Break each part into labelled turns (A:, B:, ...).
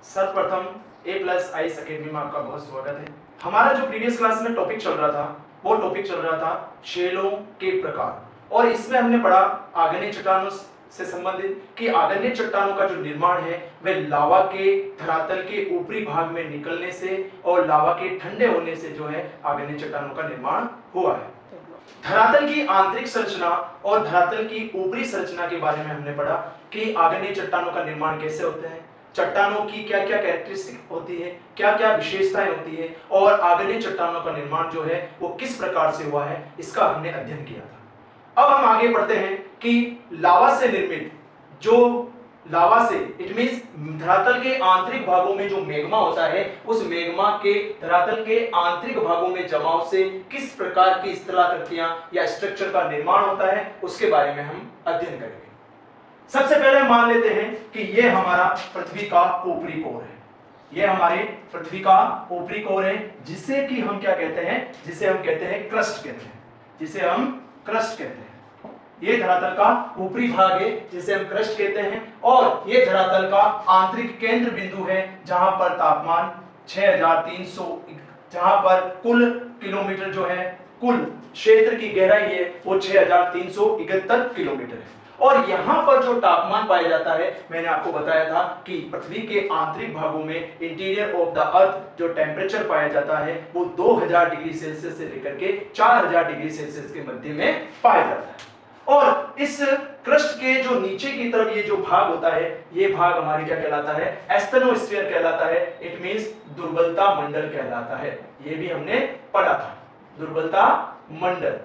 A: सर्वप्रथम A+ICE academy में आपका बहुत स्वागत है। हमारा जो प्रीवियस क्लास में टॉपिक चल रहा था वो टॉपिक चल रहा था शेलों के प्रकार, और इसमें हमने पढ़ा आग्नेय चट्टानों से संबंधित कि आग्नेय चट्टानों का जो निर्माण है वह लावा के धरातल के ऊपरी भाग में निकलने से और लावा के ठंडे होने से जो है आग्नेय चट्टानों का निर्माण हुआ है। धरातल की आंतरिक संरचना और धरातल की ऊपरी संरचना के बारे में हमने पढ़ा कि आग्नेय चट्टानों का निर्माण कैसे होते हैं, चट्टानों की क्या क्या कैरेक्टरिस्टिक होती है, क्या क्या विशेषताएं होती है, और आग्नेय चट्टानों का निर्माण जो है वो किस प्रकार से हुआ है, इसका हमने अध्ययन किया था। अब हम आगे बढ़ते हैं कि लावा से निर्मित जो लावा से इट मींस धरातल के आंतरिक भागों में जो मैग्मा होता है उस मैग्मा के धरातल के आंतरिक भागों में जमाव से किस प्रकार की स्थलाकृतियां या स्ट्रक्चर का निर्माण होता है उसके बारे में हम अध्ययन करेंगे। सबसे पहले मान लेते हैं कि ये हमारा पृथ्वी का ऊपरी कोर है, ये हमारे पृथ्वी का ऊपरी कोर है जिसे कि हम क्या कहते हैं, जिसे हम कहते हैं क्रस्ट कहते हैं, जिसे हम क्रस्ट कहते हैं। ये धरातल का ऊपरी भाग है जिसे हम क्रस्ट कहते हैं, और ये धरातल का आंतरिक केंद्र बिंदु है जहां पर तापमान 6300, जहां पर कुल किलोमीटर जो है, कुल क्षेत्र की गहराई है वो 6371 किलोमीटर है। और यहां पर जो तापमान पाया जाता है, मैंने आपको बताया था कि पृथ्वी के आंतरिक भागों में इंटीरियर ऑफ द अर्थ जो टेम्परेचर पाया जाता है वो 2000 डिग्री सेल्सियस से लेकर के 4000 डिग्री सेल्सियस के मध्य में पाया जाता है। और इस क्रस्ट के जो नीचे की तरफ ये जो भाग होता है, ये भाग हमारे क्या कहलाता है, एस्थेनोस्फीयर कहलाता है। इट मींस दुर्बलता मंडल कहलाता है, ये भी हमने पढ़ा था, दुर्बलता मंडल।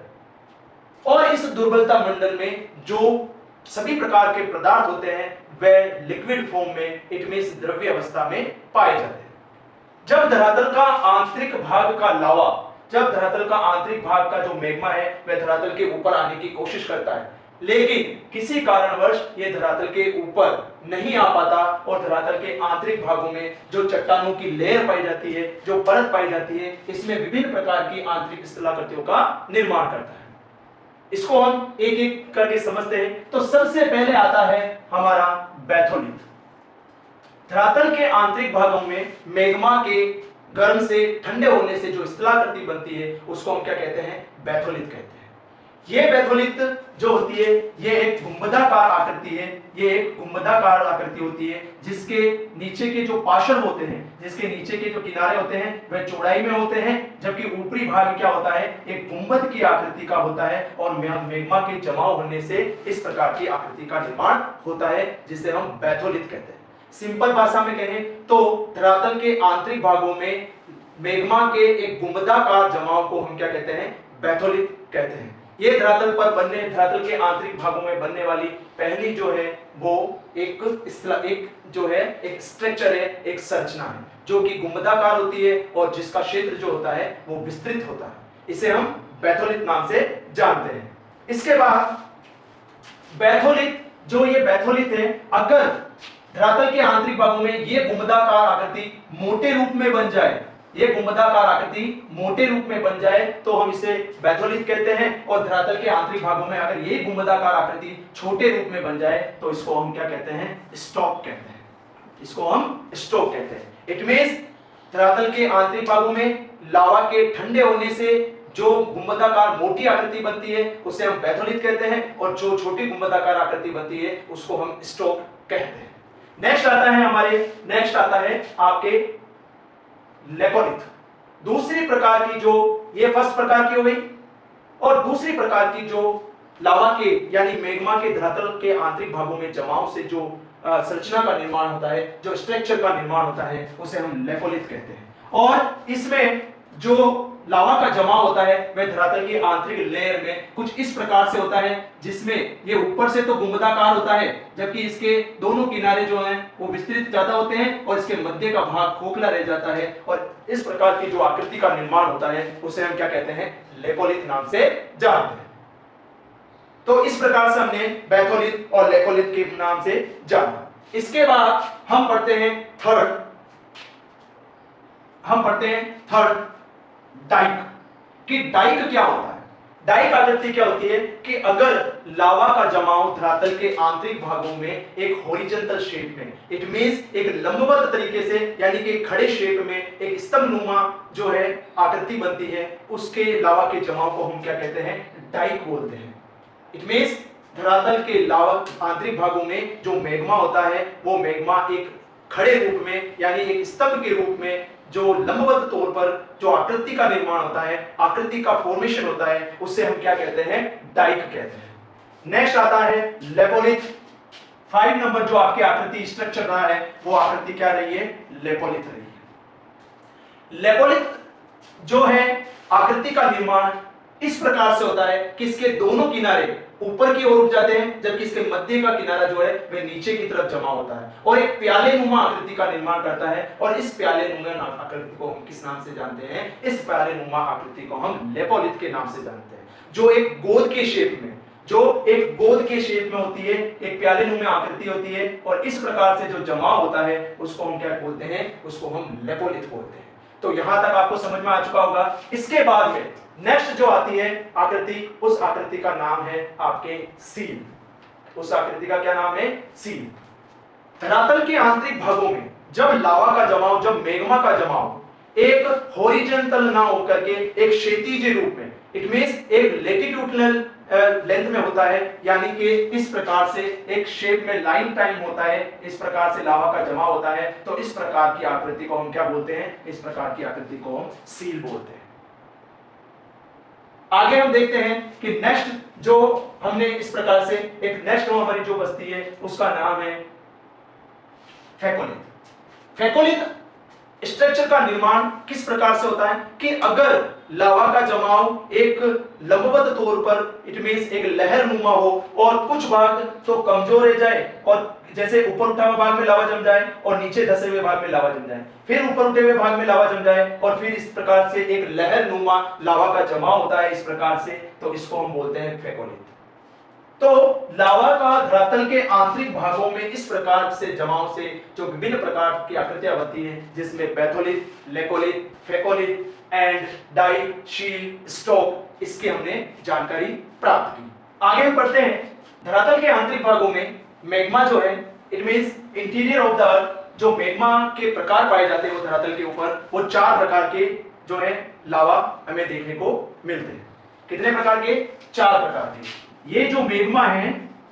A: और इस दुर्बलता मंडल में जो सभी प्रकार के पदार्थ होते हैं वे लिक्विड फॉर्म में इट मींस द्रव्य अवस्था में पाए जाते हैं। जब धरातल का आंतरिक भाग का लावा, जब धरातल का आंतरिक भाग का जो मैग्मा है वह धरातल के ऊपर आने की कोशिश करता है, लेकिन किसी कारणवश ये धरातल के ऊपर नहीं आ पाता और धरातल के आंतरिक भागों में जो चट्टानों की लेयर पाई जाती है, जो परत पाई जाती है, इसमें विभिन्न प्रकार की आंतरिक स्थलाकृतियों का निर्माण करता है। इसको हम एक एक करके समझते हैं। तो सबसे पहले आता है हमारा बैथोलिथ। धरातल के आंतरिक भागों में मैग्मा के गर्म से ठंडे होने से जो स्थलाकृति बनती है उसको हम क्या कहते हैं, बैथोलिथ कहते हैं। ये बैथोलिथ जो होती है ये एक गुंबदाकार आकृति है, ये एक गुंबदाकार आकृति होती है जिसके नीचे के जो पार्श्व होते हैं, जिसके नीचे के जो किनारे होते हैं वह चौड़ाई में होते हैं, जबकि ऊपरी भाग क्या होता है, एक गुंबद की आकृति का होता है, और मैग्मा के जमाव होने से इस प्रकार की आकृति का निर्माण होता है जिसे हम बैथोलिथ कहते हैं। सिंपल भाषा में कहें तो धरातल के आंतरिक भागों में मैग्मा के एक गुंबदाकार जमाव को हम क्या कहते हैं, बैथोलिथ कहते हैं। ये धरातल पर बनने, धरातल के आंतरिक भागों में बनने वाली पहली जो है वो एक जो है एक स्ट्रक्चर है, एक संरचना है जो कि गुंबदाकार होती है और जिसका क्षेत्र जो होता है वो विस्तृत होता है, इसे हम बैथोलिथ नाम से जानते हैं। इसके बाद बैथोलिथ, जो ये बैथोलिथ है, अगर धरातल के आंतरिक भागों में ये गुंबदाकार आकृति मोटे रूप में बन जाए, ये गुंबदाकार आकृति मोटे रूप में बन जाए तो हम इसे बैथोलिथ कहते हैं, और धरातल के आंतरिक भागों में अगर ये गुंबदाकार आकृति छोटे रूप में बन जाए तो इसको हम क्या कहते हैं, स्टॉक कहते हैं, इसको हम स्टॉक कहते हैं। इट मींस धरातल के आंतरिक भागों में लावा के ठंडे होने से जो गुंबदाकार मोटी आकृति बनती है उसे हम बैथोलिथ कहते हैं, और जो छोटी गुंबदाकार आकृति बनती है उसको हम स्टॉक कहते हैं। नेक्स्ट आता है आपके लेकोलिथ। दूसरी प्रकार की, जो ये फर्स्ट प्रकार की हो गई, और दूसरी प्रकार की जो लावा के यानी मैग्मा के धरातल के आंतरिक भागों में जमाव से जो संरचना का निर्माण होता है, जो स्ट्रक्चर का निर्माण होता है उसे हम लेकोलिथ कहते हैं। और इसमें जो लावा का जमाव होता है वह धरातल की आंतरिक लेयर में कुछ इस प्रकार से होता है, जिसमें ये ऊपर से तो गुंबदाकार होता है जबकि इसके दोनों किनारे जो हैं वो विस्तृत ज्यादा होते हैं और इसके मध्य का भाग खोखला रह जाता है, और इस प्रकार की जो आकृति का निर्माण होता है उसे हम क्या कहते हैं, लेकोलिथ नाम से जानते हैं। तो इस प्रकार से हमने बैथोलिथ और लेकोलिथ के नाम से जाना। इसके बाद हम पढ़ते हैं थर्ड डाइक, कि डाइक क्या होता है। डाइक आकृति क्या होती है कि अगर लावा का जमाव धरातल के आंतरिक भागों में एक हॉरिजॉन्टल शेप में, इट मींस एक लंबवत तरीके से यानी कि खड़े शेप में एक स्तंभनुमा जो है आकृति बनती है, उसके लावा के जमाव को हम क्या कहते हैं, डाइक बोलते हैं। इट मींस धरातल के लावा आंतरिक भागों में जो मैग्मा होता है वो मैग्मा एक खड़े रूप में यानी एक स्तंभ के रूप में जो लंबवत तौर पर जो आकृति का निर्माण होता है, आकृति का फॉर्मेशन होता है, उससे हम क्या कहते हैं, डाइक कहते हैं। नेक्स्ट आता है लेपोलिथ। 5 नंबर जो आपकी आकृति स्ट्रक्चर रहा है वो आकृति क्या रही है, लेपोलिथ रही है। लेपोलिथ जो है आकृति का निर्माण इस प्रकार से होता है कि इसके दोनों किनारे ऊपर की ओर उठ जाते हैं, जबकि इसके मध्य का किनारा जो है वह नीचे की तरफ जमा होता है और एक प्याले नुमा आकृति का निर्माण करता है। और इस प्याले नुमा आकृति को हम किस नाम से जानते हैं, इस प्याले नुमा आकृति को हम लेपोलिथ के नाम से जानते हैं, जो एक गोद के शेप में, जो एक गोद के शेप में होती है, एक प्याले नुमा आकृति होती है और इस प्रकार से जो जमाव होता है उसको हम क्या बोलते हैं, उसको हम लेपोलिथ बोलते हैं। तो यहां तक आपको समझ में आ चुका होगा। इसके बाद में नेक्स्ट जो आती है आकृति, उस आकृति का नाम है आपके सील। उस आकृति का क्या नाम है, सील। धरातल के आंतरिक भागों में जब लावा का जमाव, जब मैग्मा का जमाव एक हॉरिजॉन्टल ना होकर के एक क्षैतिज रूप में, इट मींस एक लैटिट्यूडिनल लेंथ में होता है, यानी कि इस प्रकार से एक शेप में लाइन टाइम होता है, इस प्रकार से लावा का जमाव होता है, तो इस प्रकार की आकृति को हम क्या बोलते हैं, इस प्रकार की आकृति को हम सील बोलते हैं। आगे हम देखते हैं कि नेक्स्ट जो हमने इस प्रकार से एक नेक्स्ट हमारी जो बस्ती है उसका नाम है फैकोलिथ। फैकोलिथ स्ट्रक्चर का निर्माण किस प्रकार से होता है कि अगर लावा का जमाव एक लंबवत तौर पर, इट मींस एक लहर नुमा हो और कुछ भाग तो कमजोर रह जाए और जैसे ऊपर उठा हुए भाग में लावा जम जाए और नीचे धसे हुए भाग में लावा जम जाए, फिर ऊपर उठे हुए भाग में लावा जम जाए और फिर इस प्रकार से एक लहर नुमा लावा का जमाव होता है इस प्रकार से, तो इसको हम बोलते हैं फैकोलिथ। तो लावा का धरातल के आंतरिक भागों में इस प्रकार से जमाव से जो विभिन्न प्रकार की आकृतियां बनती हैं, जिसमें batholith, laccolith, phacolith and dyke, sill, stock, इसकी हमने जानकारी प्राप्त की। आगे हम पढ़ते हैं धरातल के आंतरिक भागों में मैग्मा जो है, it means interior of the earth, जो मैग्मा के प्रकार पाए जाते हैं वो धरातल के ऊपर, वो 4 प्रकार के जो है लावा हमें देखने को मिलते हैं। कितने प्रकार के, 4 प्रकार के। ये जो मैग्मा है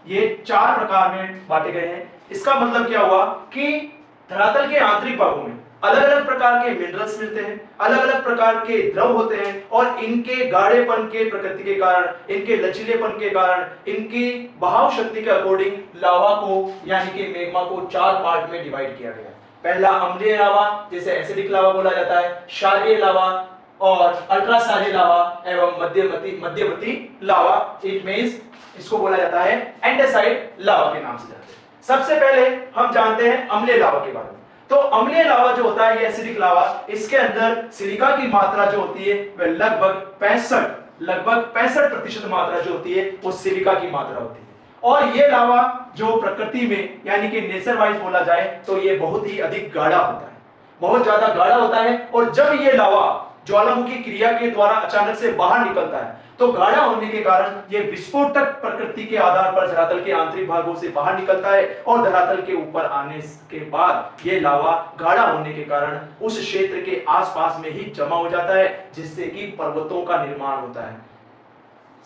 A: ये 4 प्रकार में बांटे गए हैं। इसका मतलब क्या हुआ कि धरातल के आंतरिक भागों में अलग अलग प्रकार के मिनरल्स मिलते हैं, अलग अलग प्रकार के द्रव होते हैं और इनके गाढ़ेपन के प्रकृति के कारण, इनके लचीलेपन के कारण, इनकी बहाव शक्ति के अकॉर्डिंग लावा को यानी कि मैग्मा को 4 पार्ट में डिवाइड किया गया। पहला अम्लीय लावा, जिसे एसिडिक लावा बोला जाता है, क्षारीय लावा और अल्ट्रा क्षारीय लावा एवं मध्यवर्ती लावा, इट मींस इसको बोला जाता है एंडेसाइड लावा के नाम से जानते हैं। सबसे पहले हम जानते हैं अम्लीय लावा के बारे में। तो अम्लीय लावा जो होता है ये एसिडिक लावा, इसके अंदर सिलिका की मात्रा जो होती है वह लगभग 65% मात्रा जो होती है वो सिलिका की मात्रा होती है। और ये लावा जो प्रकृति में यानी कि नेचर वाइज बोला जाए तो ये बहुत ही अधिक गाढ़ा होता है, बहुत ज्यादा गाढ़ा होता है। और जब ये लावा ज्वालामुखी क्रिया के द्वारा अचानक से बाहर निकलता है तो गाढ़ा होने के कारण ये विस्फोटक प्रकृति के आधार पर धरातल के आंतरिक भागों से बाहर निकलता है और धरातल के ऊपर आने के बाद ये लावा गाढ़ा होने के कारण उस क्षेत्र के आसपास में ही जमा हो जाता है, जिससे कि पर्वतों का निर्माण होता है।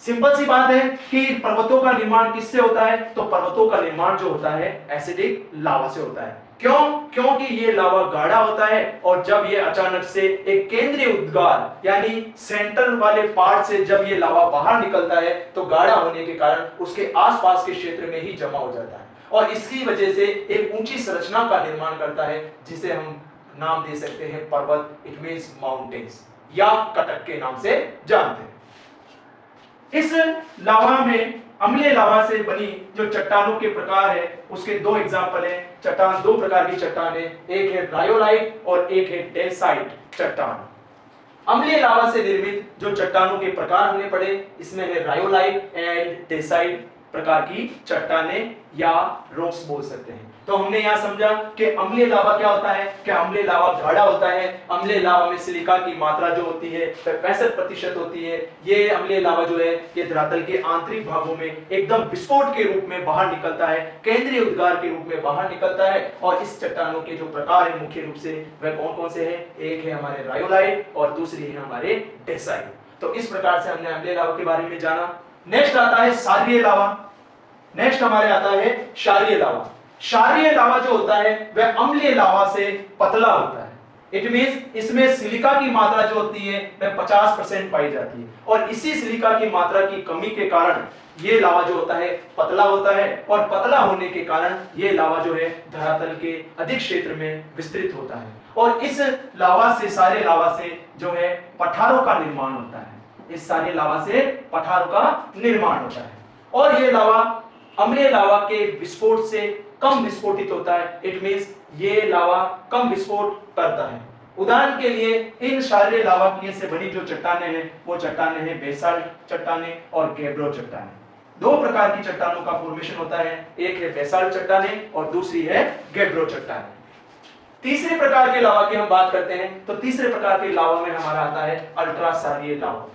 A: सिंपल सी बात है कि पर्वतों का निर्माण किससे होता है, तो पर्वतों का निर्माण जो होता है एसिडिक लावा से होता है। क्यों? क्योंकि ये लावा गाढ़ा होता है और जब ये अचानक से एक केंद्रीय उद्गार यानी सेंटर वाले पार्ट से जब ये लावा बाहर निकलता है तो गाढ़ा होने के कारण उसके आसपास के क्षेत्र में ही जमा हो जाता है और इसकी वजह से एक ऊंची संरचना का निर्माण करता है, जिसे हम नाम दे सकते हैं पर्वत, इट मींस माउंटेन्स या कटक के नाम से जानते हैं। इस लावा में अम्लीय लावा से बनी जो चट्टानों के प्रकार है उसके 2 एग्जाम्पल हैं। चट्टान 2 प्रकार की चट्टान है, एक है रायोलाइट और एक है डेसाइट चट्टान। अम्लीय लावा से निर्मित जो चट्टानों के प्रकार हमने पढ़े इसमें है रायोलाइट एंड डेसाइट प्रकार की चट्टानें या रॉक्स बोल सकते हैं। तो हमने यहाँ समझा कि अम्लीय लावा क्या होता है, कि अम्लीय लावा गाढ़ा होता है। अम्लीय लावा में सिलिका की मात्रा जो होती है 65% होती है। ये अम्लीय लावा जो है ये धरातल के आंतरिक भागों में एकदम विस्फोट के रूप में बाहर निकलता है, केंद्रीय उद्गार के रूप में बाहर निकलता है। और इस चट्टानों के जो प्रकार है मुख्य रूप से वह कौन कौन से हैं? एक है हमारे रायोलाइट और दूसरी है हमारे डेसाइट। तो इस प्रकार से हमने अम्लीय लावा के बारे में जाना। नेक्स्ट आता है क्षारीय लावा। नेक्स्ट हमारे आता है क्षारीय लावा। क्षारीय लावा जो होता है वह अम्लीय लावा से पतला होता है। इट मींस इसमें सिलिका की मात्रा जो होती है वह 50% पाई जाती है और इसी सिलिका की मात्रा की कमी के कारण ये लावा जो होता है पतला होता है और पतला होने के कारण ये लावा जो है धरातल के अधिक क्षेत्र में विस्तृत होता है और इस लावा से सारे लावा से जो है पठारों का निर्माण होता है। इस सारे लावा से पठारों का निर्माण होता है और ये लावा अम्लीय लावा के विस्फोट से कम विस्फोटित होता है। इट मींस ये लावा कम विस्फोट करता है। उदाहरण के लिए इन क्षारीय लावा की से बनी जो चट्टानें हैं वो चट्टानें हैं बेसाल्ट चट्टानें और गैब्रो चट्टानें। दो प्रकार की चट्टानों का फॉर्मेशन होता है, एक है बेसाल्ट चट्टानें और दूसरी है गैब्रो चट्टानें। तीसरे प्रकार के लावा की हम बात करते हैं तो तीसरे प्रकार के लावा में हमारा आता है अल्ट्रा क्षारीय लावा।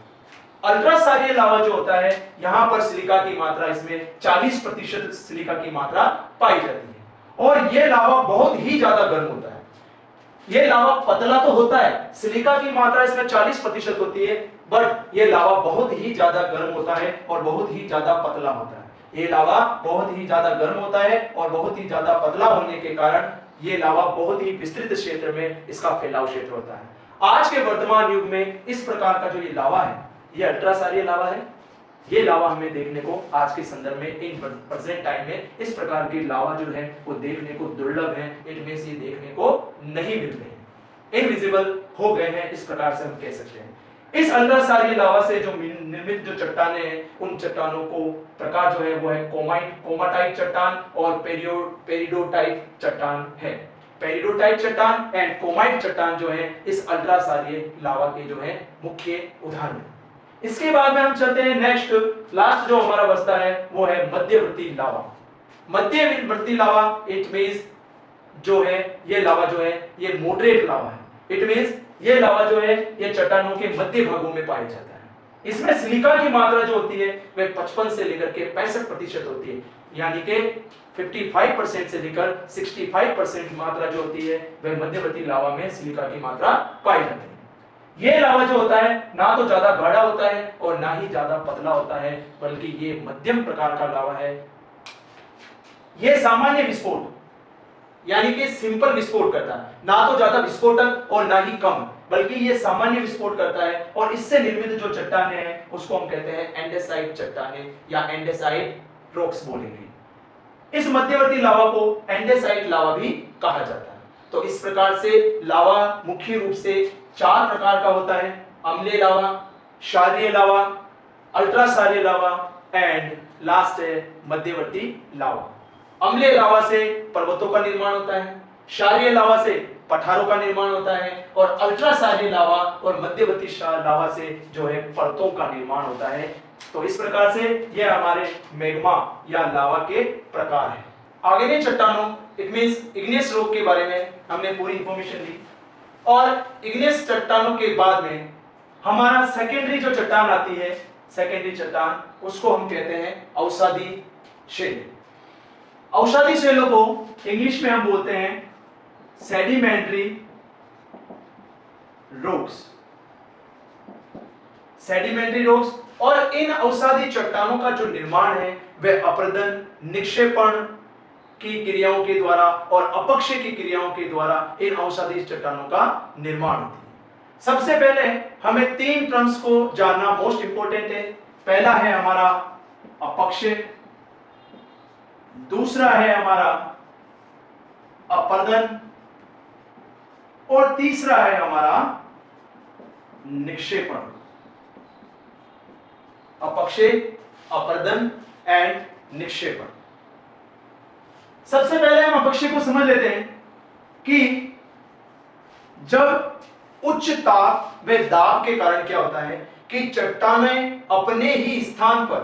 A: अल्ट्रा क्षारीय लावा जो होता है यहां पर सिलिका की मात्रा इसमें 40% सिलिका की मात्रा पाई जाती है और यह लावा बहुत ही ज्यादा गर्म होता है। यह लावा पतला तो होता है, सिलिका की मात्रा इसमें 40% होती है, बट यह लावा बहुत ही ज्यादा गर्म होता है और बहुत ही ज्यादा पतला होता है। यह लावा बहुत ही ज्यादा गर्म होता है और बहुत ही ज्यादा पतला होने के कारण यह लावा बहुत ही विस्तृत क्षेत्र में इसका फैलाव क्षेत्र होता है। आज के वर्तमान युग में इस प्रकार का जो ये लावा है ये अल्ट्रा क्षारीय लावा है। ये लावा हमें देखने को आज के संदर्भ में इन प्रेजेंट टाइम में इस प्रकार के लावा जो है वो देखने को दुर्लभ है। इट मींस ये देखने को नहीं मिलते हैं, इनविजिबल हो गए हैं, इस प्रकार से हम कह सकते हैं। इस अल्ट्रा क्षारीय लावा से जो निर्मित जो चट्टानें हैं उन चट्टानों को प्रकार जो है वो है कोमाटाइट चट्टान और पेरिडोटाइट चट्टान है। पेरिडोटाइट चट्टान एंड कोमाइट चट्टान जो है इस अल्ट्रा क्षारीय लावा के जो है मुख्य उदाहरण है। इसके बाद में हम चलते हैं नेक्स्ट लास्ट जो हमारा बचता है वो है मध्यवर्ती लावा। मध्यवर्ती लावा इट मींस जो है ये लावा जो है ये मॉडरेट लावा है। इट मींस ये लावा जो है ये चट्टानों के मध्य भागों में पाया जाता है। इसमें सिलिका की मात्रा जो होती है वह 55 से लेकर के 65% होती है, यानी कि 55% से लेकर 65% मात्रा जो होती है वह मध्यवर्ती लावा में सिलिका की मात्रा पाई जाती है। ये लावा जो होता है ना तो ज्यादा गाढ़ा होता है और ना ही ज्यादा पतला होता है, बल्कि ये मध्यम प्रकार का लावा है। ये सामान्य विस्फोट यानी कि सिंपल विस्फोट करता है, ना तो ज्यादा विस्फोटक और ना ही कम, बल्कि ये सामान्य विस्फोट करता है और इससे निर्मित जो चट्टानें हैं उसको हम कहते हैं एंडेसाइट चट्टानें या एंडेसाइट रॉक्स बोलेंगे। इस मध्यवर्ती लावा को एंडेसाइट लावा भी कहा जाता है। तो इस प्रकार से लावा मुख्य रूप से 4 प्रकार का होता है, अम्लीय लावा, क्षारीय लावा, अल्ट्रा क्षारीय लावा एंड लास्ट है मध्यवर्ती लावा। अम्लीय लावा से पर्वतों का निर्माण होता है, क्षारीय लावा से पठारों का निर्माण होता है और अल्ट्रा क्षारीय लावा और मध्यवर्ती लावा से जो है परतों का निर्माण होता है। तो इस प्रकार से यह हमारे मैग्मा या लावा के प्रकार है। आगे के चट्टानों इट मींस इग्नियस रॉक के बारे में हमने पूरी इंफॉर्मेशन दी और इग्नियस चट्टानों के बाद में हमारा सेकेंडरी जो चट्टान आती है, सेकेंडरी चट्टान उसको हम कहते हैं अवसादी शैल। अवसादी शैलों को इंग्लिश में हम बोलते हैं सेडिमेंट्री रॉक्स, सेडिमेंट्री रॉक्स। और इन अवसादी चट्टानों का जो निर्माण है वह अपरदन, निक्षेपण की क्रियाओं के द्वारा और अपक्षय की क्रियाओं के द्वारा इन अवसादी चट्टानों का निर्माण होती है। सबसे पहले हमें 3 टर्म्स को जानना मोस्ट इंपोर्टेंट है। पहला है हमारा अपक्षय, दूसरा है हमारा अपरदन और तीसरा है हमारा निक्षेपण। अपक्षय, अपरदन एंड निक्षेपण। सबसे पहले हम अपक्षय को समझ लेते हैं कि जब उच्च ताप व दाब के कारण क्या होता है कि चट्टानें अपने ही स्थान पर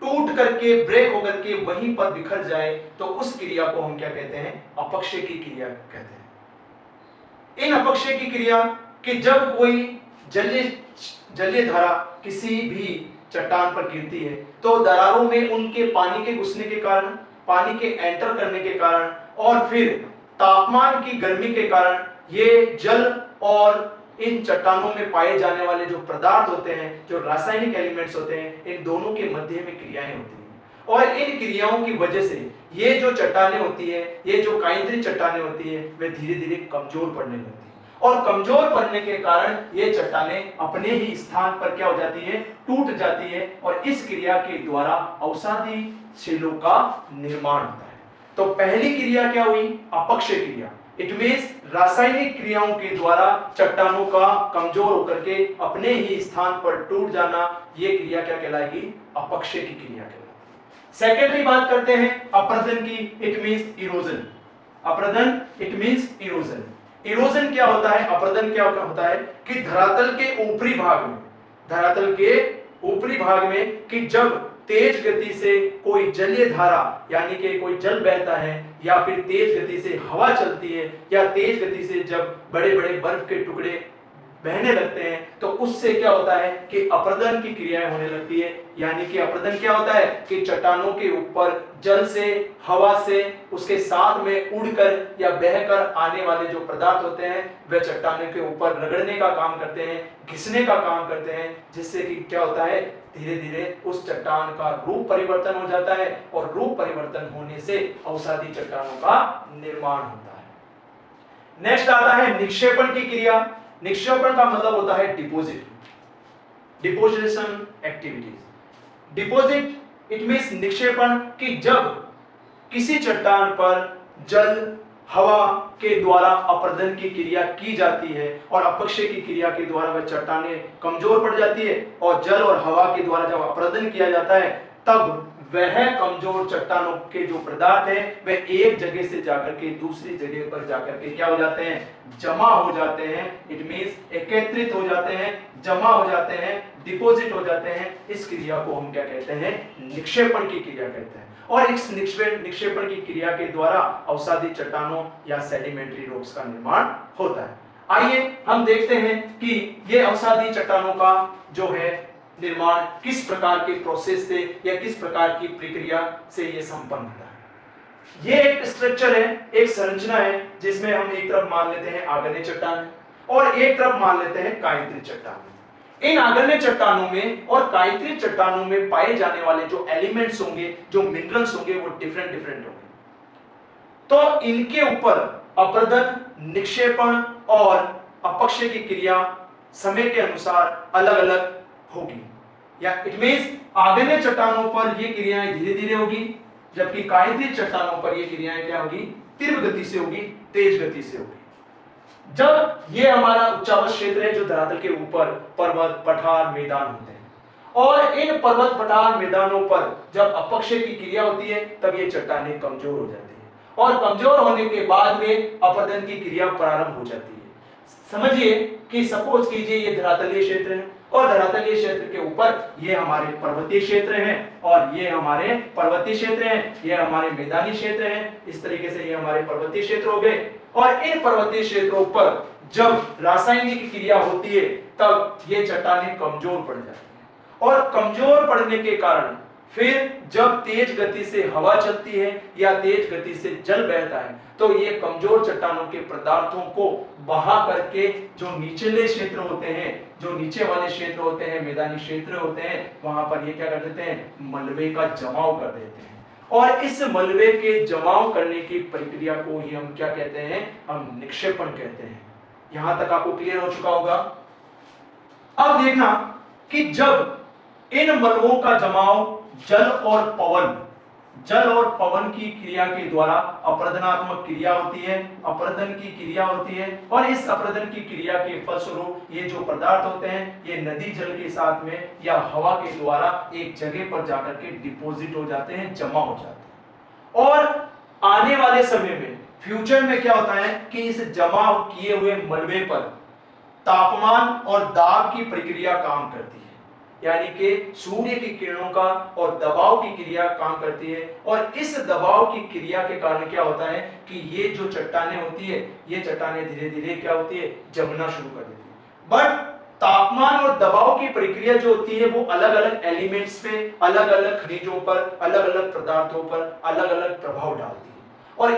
A: टूट करके ब्रेक होकर के वहीं पर बिखर जाए तो उस क्रिया को हम क्या कहते हैं? अपक्षय की क्रिया कहते हैं। इन अपक्षय की क्रिया कि जब कोई जलीय धारा किसी भी चट्टान पर गिरती है तो दरारों में उनके पानी के घुसने के कारण, पानी के एंटर करने के कारण और फिर तापमान की गर्मी के कारण ये जल और इन चट्टानों में पाए जाने वाले जो पदार्थ होते हैं, जो रासायनिक एलिमेंट्स होते हैं, इन दोनों के मध्य में क्रियाएं होती हैं और इन क्रियाओं की वजह से ये जो चट्टानें होती है, ये जो काइंद्री चट्टानें होती है, वे धीरे धीरे कमजोर पड़ने लगती है और कमजोर पड़ने के कारण ये चट्टानें अपने ही स्थान पर क्या हो जाती है? टूट जाती है और इस क्रिया के द्वारा अवसादी शिलों का निर्माण होता है। तो पहली क्रिया क्या हुई? अपक्षय क्रिया। इट मीन्स रासायनिक क्रियाओं के द्वारा चट्टानों का कमजोर होकर के अपने ही स्थान पर टूट जाना, ये क्रिया क्या कहलाएगी? अपक्षय की क्रिया कहलाएगी। सेकेंडरी बात करते हैं अपरदन की। It means erosion. अपरदन इट मीन्स इरोजन। इरोजन क्या होता है? अपरदन क्या होता है कि धरातल के ऊपरी भाग में, धरातल के ऊपरी भाग में कि जब तेज गति से कोई जलीय धारा यानी कि कोई जल बहता है या फिर तेज गति से हवा चलती है या तेज गति से जब बड़े बड़े बर्फ के टुकड़े बहने लगते हैं तो उससे क्या होता है कि अपरदन की क्रियाएं होने लगती है। यानी कि अपरदन क्या होता है कि चट्टानों के ऊपर जल से, हवा से, उसके साथ में उड़कर या बहकर आने वाले जो पदार्थ होते हैं वे चट्टानों के ऊपर रगड़ने का काम करते हैं, घिसने का काम करते हैं, जिससे कि क्या होता है? धीरे धीरे उस चट्टान का रूप परिवर्तन हो जाता है और रूप परिवर्तन होने से अवसादी चट्टानों का निर्माण होता है। नेक्स्ट आता है निक्षेपण की क्रिया। निक्षेपण का मतलब होता है deposit, deposition activities. Deposit it means निक्षेपण कि जब किसी चट्टान पर जल, हवा के द्वारा अपरदन की क्रिया की जाती है और अपक्षय की क्रिया के द्वारा वह चट्टानें कमजोर पड़ जाती है और जल और हवा के द्वारा जब अपरदन किया जाता है तब वह कमजोर चट्टानों के जो पदार्थ हैं वे एक जगह से जाकर के दूसरी जगह पर जाकर के क्या हो जाते हैं? जमा हो जाते हैं। इट मींस एकत्रित हो जाते हैं, जमा हो जाते हैं, डिपॉजिट हो जाते हैं। इस क्रिया को हम क्या कहते हैं? निक्षेपण की क्रिया कहते हैं। और इस निक्षेपण की क्रिया के द्वारा अवसादी चट्टानों या सेडिमेंट्री रॉक्स का निर्माण होता है। आइए हम देखते हैं कि ये अवसादी चट्टानों का जो है निर्माण किस प्रकार के प्रोसेस से या किस प्रकार की प्रक्रिया से ये संपन्न होता है। ये एक स्ट्रक्चर है, एक संरचना है जिसमें हम एक तरफ मान लेते हैं आगन्य चट्टान और एक तरफ मान लेते हैं कायंत्री चट्टान। इन आगन्य चट्टानों में और कायंत्री चट्टानों में पाए जाने वाले जो एलिमेंट्स होंगे, जो मिनरल्स होंगे, वो डिफरेंट डिफरेंट होंगे। तो इनके ऊपर अपरदन, निक्षेपण और अपक्षय की क्रिया समय के अनुसार अलग अलग होगी। या इट मींस आगन्य चट्टानों पर ये क्रियाएं धीरे धीरे होगी, जबकि कायंत्री चट्टानों पर ये क्रियाएं क्या होगी? तीव्र गति से होगी, तेज गति से होगी। जब ये हमारा उच्चावच क्षेत्र है जो धरातल के ऊपर पर्वत, पठार, मैदान होते हैं और इन पर्वत, पठार, मैदानों पर जब अपक्षय की क्रिया होती है तब ये चट्टानें कमजोर हो जाती है और कमजोर होने के बाद में अपरदन की क्रिया प्रारंभ हो जाती है। समझिए कि सपोज कीजिए ये धरातलीय क्षेत्र है और धरातलीय क्षेत्र के ऊपर ये हमारे पर्वतीय क्षेत्र हैं और ये हमारे पर्वतीय क्षेत्र हैं, ये हमारे मैदानी क्षेत्र हैं। इस तरीके से ये हमारे पर्वतीय क्षेत्र हो गए और इन पर्वतीय क्षेत्रों पर जब रासायनिक क्रिया होती है तब ये चट्टानें कमजोर पड़ जाती हैं और कमजोर पड़ने के कारण फिर जब तेज गति से हवा चलती है या तेज गति से जल बहता है तो ये कमजोर चट्टानों के पदार्थों को बहा करके जो निचले क्षेत्र होते हैं, जो नीचे वाले क्षेत्र होते हैं, मैदानी क्षेत्र होते हैं, वहां पर ये क्या कर देते हैं? मलबे का जमाव कर देते हैं और इस मलबे के जमाव करने की प्रक्रिया को ही हम क्या कहते हैं? हम निक्षेपण कहते हैं। यहां तक आपको क्लियर हो चुका होगा। अब देखना कि जब इन मलबों का जमाव जल और पवन की क्रिया के द्वारा अपरदनात्मक क्रिया होती है, अपरदन की क्रिया होती है और इस अपरदन की क्रिया के फलस्वरूप ये जो पदार्थ होते हैं ये नदी जल के साथ में या हवा के द्वारा एक जगह पर जाकर के डिपॉजिट हो जाते हैं, जमा हो जाते हैं। और आने वाले समय में फ्यूचर में क्या होता है कि इस जमा किए हुए मलबे पर तापमान और दाब की प्रक्रिया काम करती है यानी कि सूर्य की किरणों का और दबाव की क्रिया काम करती है, और इस दबाव की क्रिया के कारण क्या होता है कि ये जो चट्टानें होती है, ये चट्टानें धीरे धीरे क्या होती है, जमना शुरू कर देती है। बट तापमान और दबाव की प्रक्रिया जो होती है वो अलग अलग एलिमेंट्स पे, अलग अलग खनिजों पर, अलग अलग पदार्थों पर अलग अलग प्रभाव डालती है, और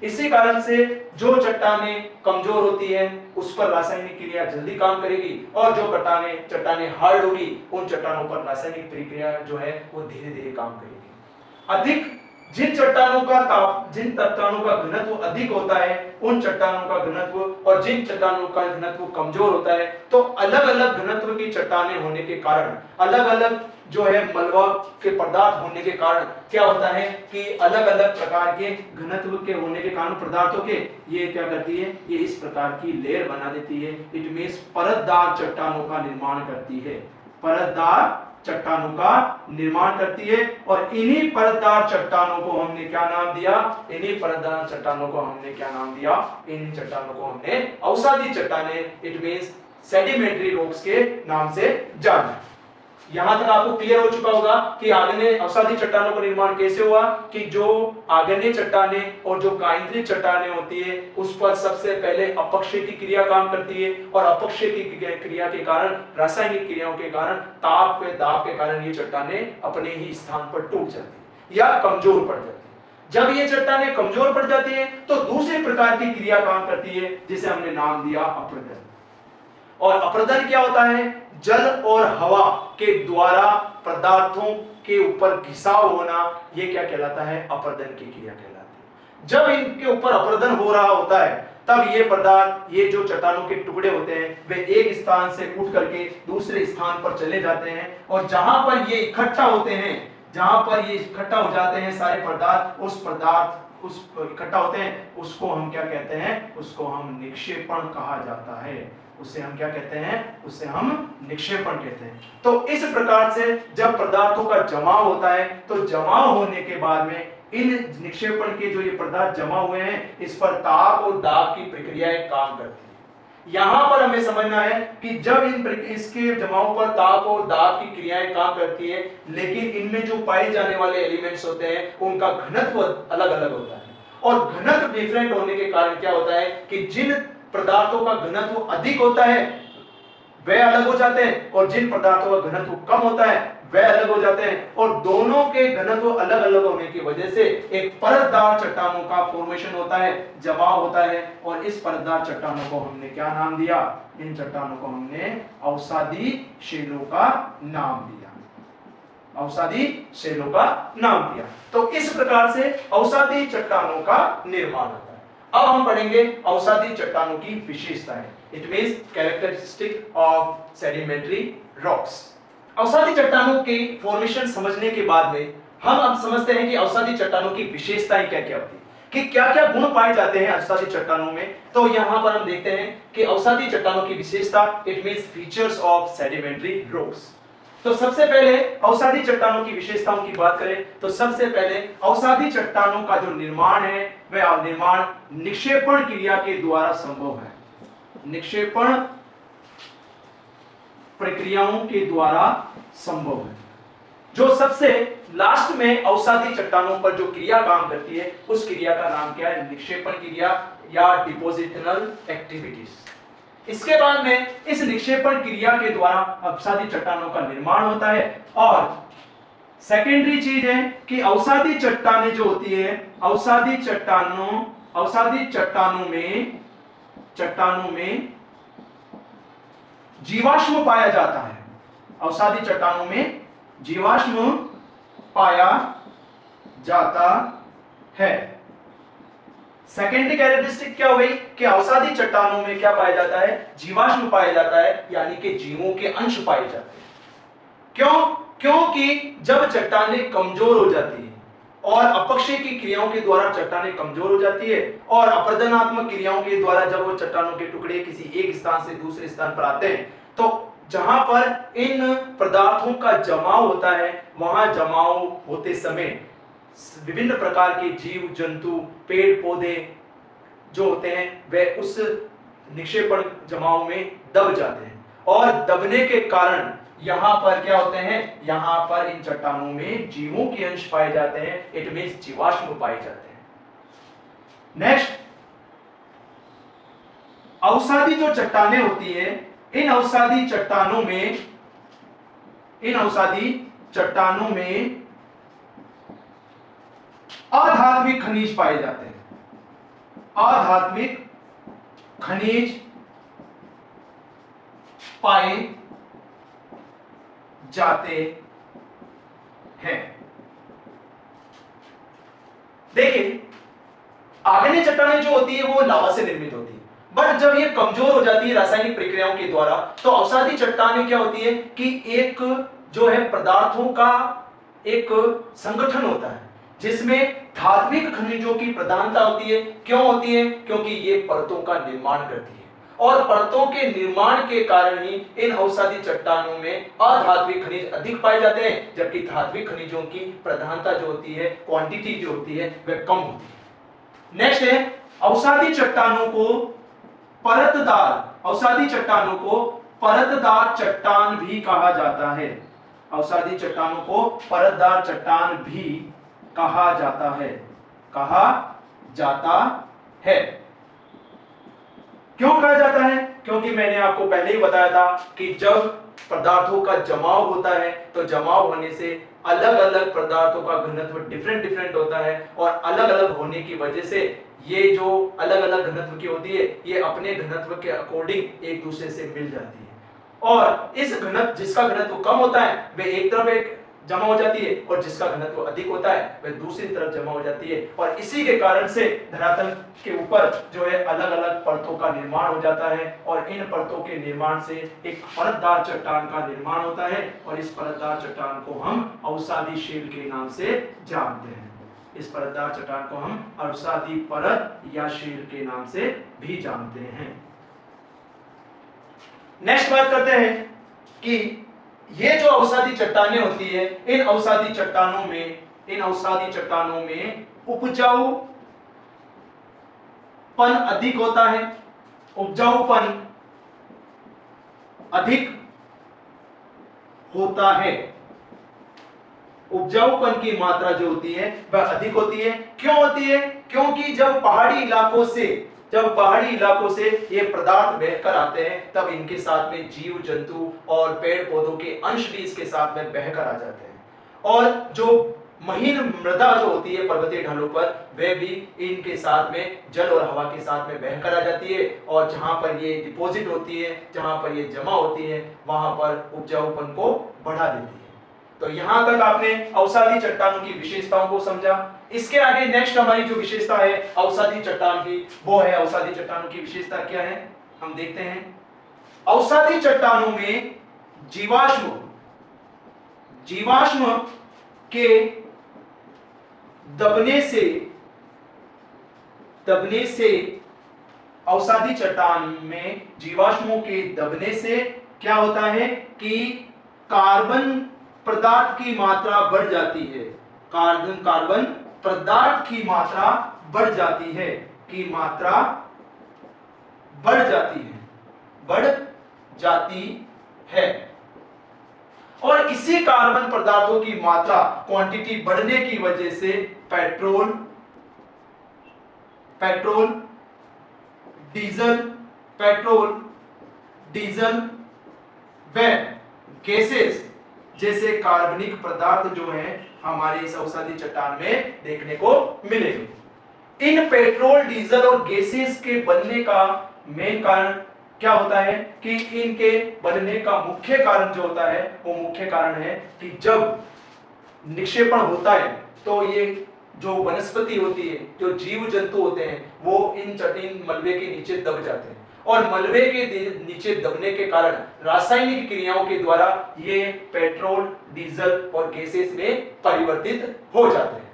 A: इसी कारण से जो चट्टानें कमजोर होती है उस पर रासायनिक क्रिया जल्दी काम करेगी, और जो चट्टानें हार्ड होगी उन चट्टानों पर रासायनिक प्रक्रिया जो है वो धीरे धीरे काम करेगी। अधिक जिन चट्टानों का घनत्व अधिक होता है उन चट्टानों का घनत्व, और जिन चट्टानों का घनत्व कमजोर होता है, तो अलग अलग घनत्व की चट्टानें होने के कारण, अलग अलग जो है मलबा के पदार्थ होने के कारण क्या होता है कि अलग अलग प्रकार के घनत्व के होने के कारण पदार्थों के ये क्या करती है, ये इस प्रकार की लेयर बना देती है। इट मींस परतदार चट्टानों का निर्माण करती है, परतदार चट्टानों का निर्माण करती है। और इन्हीं परतदार चट्टानों को हमने क्या नाम दिया, इन्हीं परतदार चट्टानों को हमने क्या नाम दिया, इन चट्टानों को हमने अवसादी चट्टानें, इट मींस सेडिमेंट्री रॉक्स के नाम से जाना। यहां तक आपको क्लियर हो चुका होगा कि आग्नेय अवसादी चट्टानों का निर्माण कैसे हुआ, कि जो आग्नेय चट्टानें और जो काइंद्रित चट्टानें होती है उस पर सबसे पहले अपक्षय की क्रिया काम करती है, और अपक्षय की क्रिया के कारण, रासायनिक क्रियाओं के कारण, ताप व दाब के कारण ये चट्टानें अपने ही स्थान पर टूट जाती है या कमजोर पड़ जाती है। जब ये चट्टानें कमजोर पड़ जाती है तो दूसरे प्रकार की क्रिया काम करती है जिसे हमने नाम दिया अपरदन। और अपरदन क्या होता है, जल और हवा के द्वारा पदार्थों के ऊपर घिसाव होना, ये क्या कहलाता है, अपरदन की क्रिया कहलाती है। जब इनके ऊपर अपरदन हो रहा होता है तब ये पदार्थ, ये जो चट्टानों के टुकड़े होते हैं वे एक स्थान से उठ करके दूसरे स्थान पर चले जाते हैं, और जहां पर ये इकट्ठा होते हैं, जहां पर ये इकट्ठा हो जाते हैं सारे पदार्थ, उस इकट्ठा होते हैं, उसको हम क्या कहते हैं, उसको हम निक्षेपण कहा जाता है। उसे हम क्या कहते हैं, उसे हम निक्षेपण कहते हैं। तो इस प्रकार से जब पदार्थों का जमाव होता है तो जमाव होने के बाद में इन निक्षेपण के जो ये पदार्थ जमा हुए हैं इस पर ताप और दाब की प्रक्रियाएं काम करती है। यहां पर हमें समझना है कि जब इसके जमाव पर ताप और दाब की क्रियाएं काम करती है, लेकिन इनमें जो पाए जाने वाले एलिमेंट्स होते हैं उनका घनत्व अलग अलग होता है, और घनत्व डिफरेंट होने के कारण क्या होता है कि जिन पदार्थों का घनत्व अधिक होता है वे अलग हो जाते हैं, और जिन पदार्थों का घनत्व कम होता है वे अलग हो जाते हैं, और दोनों के घनत्व अलग अलग होने की वजह से एक परतदार चट्टानों का फॉर्मेशन होता है, जमाव होता है। और इस परतदार चट्टानों को हमने क्या नाम दिया, इन चट्टानों को हमने अवसादी शैलों का नाम दिया, अवसादी शैलों का नाम दिया। तो इस प्रकार से अवसादी चट्टानों का निर्माण होता है। अब हम पढ़ेंगे अवसादी चट्टानों की विशेषताएं, it means characteristic of sedimentary rocks. अवसादी चट्टानों की फॉर्मेशन समझने के बाद में हम अब समझते हैं कि अवसादी चट्टानों की विशेषताएं क्या क्या होती है, कि क्या क्या गुण पाए जाते हैं अवसादी चट्टानों में। तो यहां पर हम देखते हैं कि अवसादी चट्टानों की विशेषता, it means features of sedimentary rocks. तो सबसे पहले अवसादी चट्टानों की विशेषताओं की बात करें तो सबसे पहले अवसादी चट्टानों का जो निर्माण है वह निर्माण निक्षेपण क्रिया के द्वारा संभव है, निक्षेपण प्रक्रियाओं के द्वारा संभव है। जो सबसे लास्ट में अवसादी चट्टानों पर जो क्रिया काम करती है उस क्रिया का नाम क्या है, निक्षेपण क्रिया या डिपोजिशनल एक्टिविटीज। इसके बाद में इस निक्षेपण क्रिया के द्वारा अवसादी चट्टानों का निर्माण होता है। और सेकेंडरी चीज है कि अवसादी चट्टानें जो होती है, अवसादी चट्टानों में जीवाश्म पाया जाता है, अवसादी चट्टानों में जीवाश्म पाया जाता है। सेकेंडरी कैरेक्टरिस्टिक क्या हुई कि अवसादी चट्टानों में क्या पाया जाता है, जीवाश्म पाया जाता है, यानी कि जीवों के अंश पाए जाते हैं। क्यों? क्योंकि जब चट्टानें कमजोर हो जाती है और अपक्षय की क्रियाओं के द्वारा चट्टानें कमजोर हो जाती है और अपरदनात्मक क्रियाओं के द्वारा जब वो चट्टानों के टुकड़े किसी एक स्थान से दूसरे स्थान पर आते हैं, तो जहां पर इन पदार्थों का जमाव होता है वहां जमाव होते समय विभिन्न प्रकार के जीव जंतु पेड़ पौधे जो होते हैं वे उस निक्षेपण जमाव में दब जाते हैं, और दबने के कारण यहां पर क्या होते हैं, यहां पर इन चट्टानों में जीवों के अंश पाए जाते हैं, इट मींस जीवाश्म पाए जाते हैं। नेक्स्ट, अवसादी जो चट्टानें होती है, इन अवसादी चट्टानों में अधात्विक खनिज पाए जाते हैं, अधात्विक खनिज पाए जाते हैं। देखिए, आग्नेय चट्टानें जो होती है वो लावा से निर्मित होती है, बट जब ये कमजोर हो जाती है रासायनिक प्रक्रियाओं के द्वारा, तो अवसादी चट्टानें क्या होती है कि एक जो है पदार्थों का एक संगठन होता है जिसमें धात्विक खनिजों की प्रधानता होती है। क्यों होती है? क्योंकि ये परतों का निर्माण करती है, और परतों के निर्माण के कारण ही इन अवसादी चट्टानों में अधात्विक खनिज अधिक पाए जाते हैं, जबकि धात्विक खनिजों की प्रधानता जो होती है, क्वांटिटी जो होती है, वह कम होती है। नेक्स्ट है, अवसादी चट्टानों को परतदार चट्टान भी कहा जाता है। अवसादी चट्टानों को परतदार चट्टान भी कहा जाता है। क्यों कहा जाता है? क्योंकि मैंने आपको पहले ही बताया था कि जब पदार्थों का जमाव होता है तो जमाव होने से अलग अलग पदार्थों का घनत्व डिफरेंट होता है, और अलग अलग होने की वजह से ये जो अलग अलग घनत्व की होती है, ये अपने घनत्व के अकॉर्डिंग एक दूसरे से मिल जाती है, और इस घनत्व जिसका घनत्व कम होता है वह एक तरफ एक जमा हो जाती है, और जिसका घनत्व अधिक होता है वह दूसरी तरफ जमा हो जाती है, और इसी के कारण से धरातल के ऊपर जो है अलग अलग परतों का निर्माण हो जाता है, और इन परतों के निर्माण से एक परतदार चट्टान का निर्माण होता है, और इस परतदार चट्टान को हम अवसादी शेल के नाम से जानते हैं। इस परतदार चट्टान को हम अवसादी परत या शेल के नाम से भी जानते हैं। नेक्स्ट बात करते हैं कि ये जो अवसादी चट्टानें होती है, इन अवसादी चट्टानों में उपजाऊपन अधिक होता है, उपजाऊपन अधिक होता है, उपजाऊपन की मात्रा जो होती है वह अधिक होती है। क्यों होती है? क्योंकि जब पहाड़ी इलाकों से ये पदार्थ बहकर आते हैं, तब इनके साथ में जीव जंतु और पेड़ पौधों के अंश भी इसके साथ में बहकर आ जाते हैं, और जो महीन मृदा जो होती है पर्वतीय ढालों पर, वह भी इनके साथ में जल और हवा के साथ में बहकर आ जाती है, और जहां पर ये डिपॉजिट होती है, जहां पर ये जमा होती है, वहां पर उपजाऊपन को बढ़ा देती है। तो यहां तक आपने अवसादी चट्टानों की विशेषताओं को समझा। इसके आगे नेक्स्ट हमारी जो विशेषता है अवसादी चट्टान की, वो है अवसादी चट्टानों की विशेषता क्या है, हम देखते हैं। अवसादी चट्टानों में जीवाश्म के दबने से अवसादी चट्टान में जीवाश्मों के दबने से क्या होता है कि कार्बन पदार्थ की मात्रा बढ़ जाती है, कार्बन पदार्थ की मात्रा बढ़ जाती है, और इसी कार्बन पदार्थों की मात्रा क्वांटिटी बढ़ने की वजह से पेट्रोल, डीजल व गैसेस जैसे कार्बनिक पदार्थ जो हैं हमारे इस अवसादी चट्टान में देखने को मिलेंगे। इन पेट्रोल, डीजल और गैसेस के बनने का मेन कारण क्या होता है कि इनके बनने का मुख्य कारण जो होता है, वो मुख्य कारण है कि जब निक्षेपण होता है तो ये जो वनस्पति होती है, जो जीव जंतु होते हैं, वो इन मलबे के नीचे दब जाते हैं, और मलबे के नीचे दबने के कारण रासायनिक क्रियाओं के द्वारा ये पेट्रोल, डीजल और गैसेस में परिवर्तित हो जाते हैं।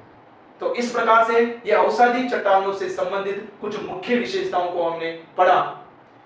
A: तो इस प्रकार से ये अवसादी चट्टानों से संबंधित कुछ मुख्य विशेषताओं को हमने पढ़ा।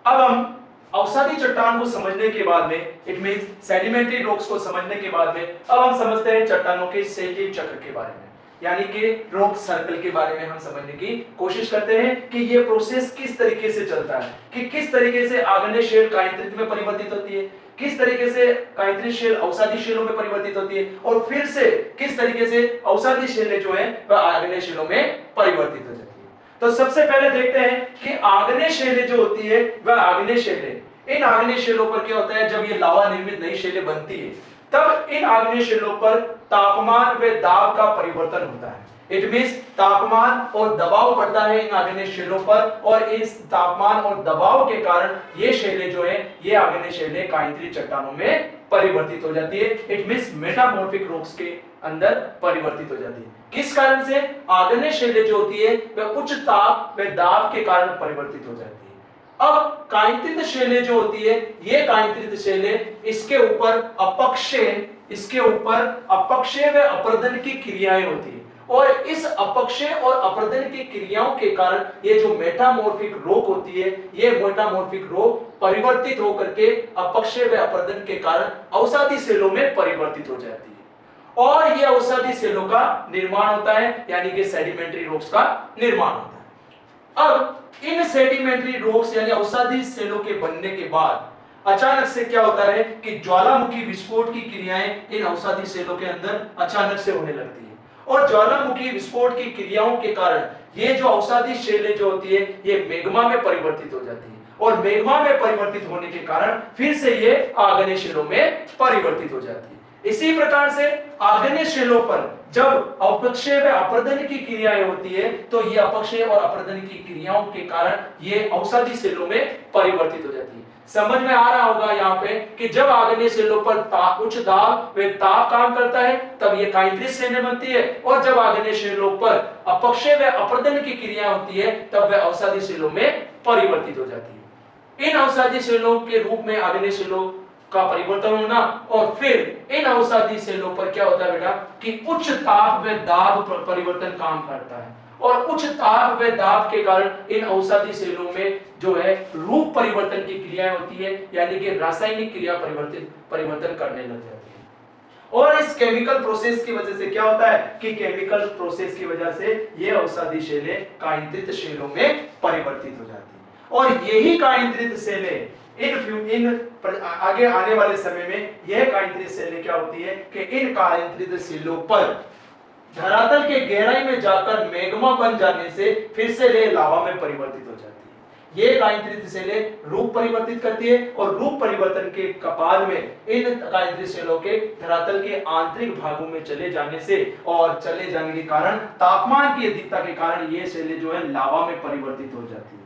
A: अब हम अवसादी चट्टान को समझने के बाद में, इट मींस सेडिमेंट्री रॉक्स को समझने के बाद में, अब हम समझते हैं चट्टानों के शैलीय चक्र के बारे में। यानी कि रॉक सर्कल के बारे में हम समझने की कोशिश करते हैं कि ये प्रोसेस किस तरीके से चलता है, कि किस तरीके से आग्नेय शेल काइंत्रित में परिवर्तित होती है, किस तरीके से काइंत्रित शेल अवसादी शेलों में परिवर्तित होती है, और फिर से किस तरीके से अवसादी शेलें जो है वह आग्नेय शेलों में परिवर्तित हो जाती है। तो सबसे पहले देखते हैं कि आग्नेय शेलें जो होती है वह आग्नेय शेलें, इन आग्नेय शेलों पर क्या होता है, जब ये लावा निर्मित नई शेलें बनती है तब इन आग्नेय शेलों पर तापमान व दाब का परिवर्तन होता है। इट मींस तापमान और दबाव बढ़ता है इन आग्नेय शेलों पर, और इस तापमान और दबाव के कारण ये शेलें जो है, ये आग्नेय शेलें काइंत्रित चट्टानों में परिवर्तित हो जाती है। इट मींस मेटामॉर्फिक रॉक्स के अंदर परिवर्तित हो जाती है। किस कारण से? आग्नेय शेलें जो होती है वह उच्च ताप व दाब के कारण परिवर्तित हो जाती है। अब काइंत्रित शेलें जो होती है, ये काइंत्रित शेलें इसके ऊपर अपक्षय व अपर्दन की क्रियाएं होती है, और इस अपक्षय और अपर्दन की क्रियाओं के कारण ये जो मेटामॉर्फिक रॉक होती है, ये मेटामॉर्फिक रॉक परिवर्तित होकर के अपक्षय व अपर्दन के कारण अवसादी सेलों में परिवर्तित हो जाती है, और ये अवसादी सेलों का निर्माण होता है, यानी कि सेडिमेंट्री रॉक्स का निर्माण होता है। अब इन सेडिमेंट्री रॉक्स यानी अवसादी सेलों के बनने के बाद अचानक से क्या होता है कि ज्वालामुखी विस्फोट की क्रियाएं इन अवसादी सेलों के अंदर अचानक से होने लगती है, और ज्वालामुखी विस्फोट की क्रियाओं के कारण ये जो अवसादी शेलें जो होती है ये मैग्मा में परिवर्तित हो जाती है, और मैग्मा में परिवर्तित होने के कारण फिर से ये आग्नेय शेलों में परिवर्तित हो जाती है। इसी प्रकार से आग्नेय शेलों पर जब अपक्षय व अपर्दन की क्रियाएं होती है तो ये अपक्षय और अपर्दन की क्रियाओं के कारण ये अवसादी सेलों में परिवर्तित हो जाती है। समझ में आ रहा होगा यहाँ पे कि जब आग्नेय सेलों पर उच्च दाब व ताप काम करता है तब ये काइंत्रित शेलें बनती है, और जब आग्नेय सेलों पर अपक्षय व अपर्दन की क्रिया होती है तब वह अवसादी सेलों में परिवर्तित हो जाती है। इन अवसादी सेलों के रूप में आग्नेय सेलों का परिवर्तन होना, और फिर इन अवसादी सेलों पर क्या होता है बेटा कि उच्च ताप व दाब पर परिवर्तन काम करता है, और उच्च ताप व दाब के कारण इन अवसादी सेलों में जो है रूप परिवर्तन की क्रियाएं होती है, यानी कि रासायनिक क्रिया परिवर्तन करने लग जाती है। और इस केमिकल प्रोसेस की वजह से क्या होता है कि केमिकल प्रोसेस की वजह से ये अवसादी शेलें काइंत्रित शेलों में परिवर्तित हो जाती है, और यही काइंत्रित शेलें इन आगे आने वाले समय में यह काइंत्रित शेलें क्या होती है कि इन काइंत्रित शेलों पर धरातल के गहराई में जाकर मैग्मा बन जाने से फिर से ये लावा में परिवर्तित हो जाती है। ये काइंत्रित शेलें रूप परिवर्तित करती है, और रूप परिवर्तन के बाद में इन काइंत्रित शेलों के धरातल के आंतरिक भागों में चले जाने से और चले जाने के कारण तापमान की अधिकता के कारण ये शेलें जो है लावा में परिवर्तित हो जाती है,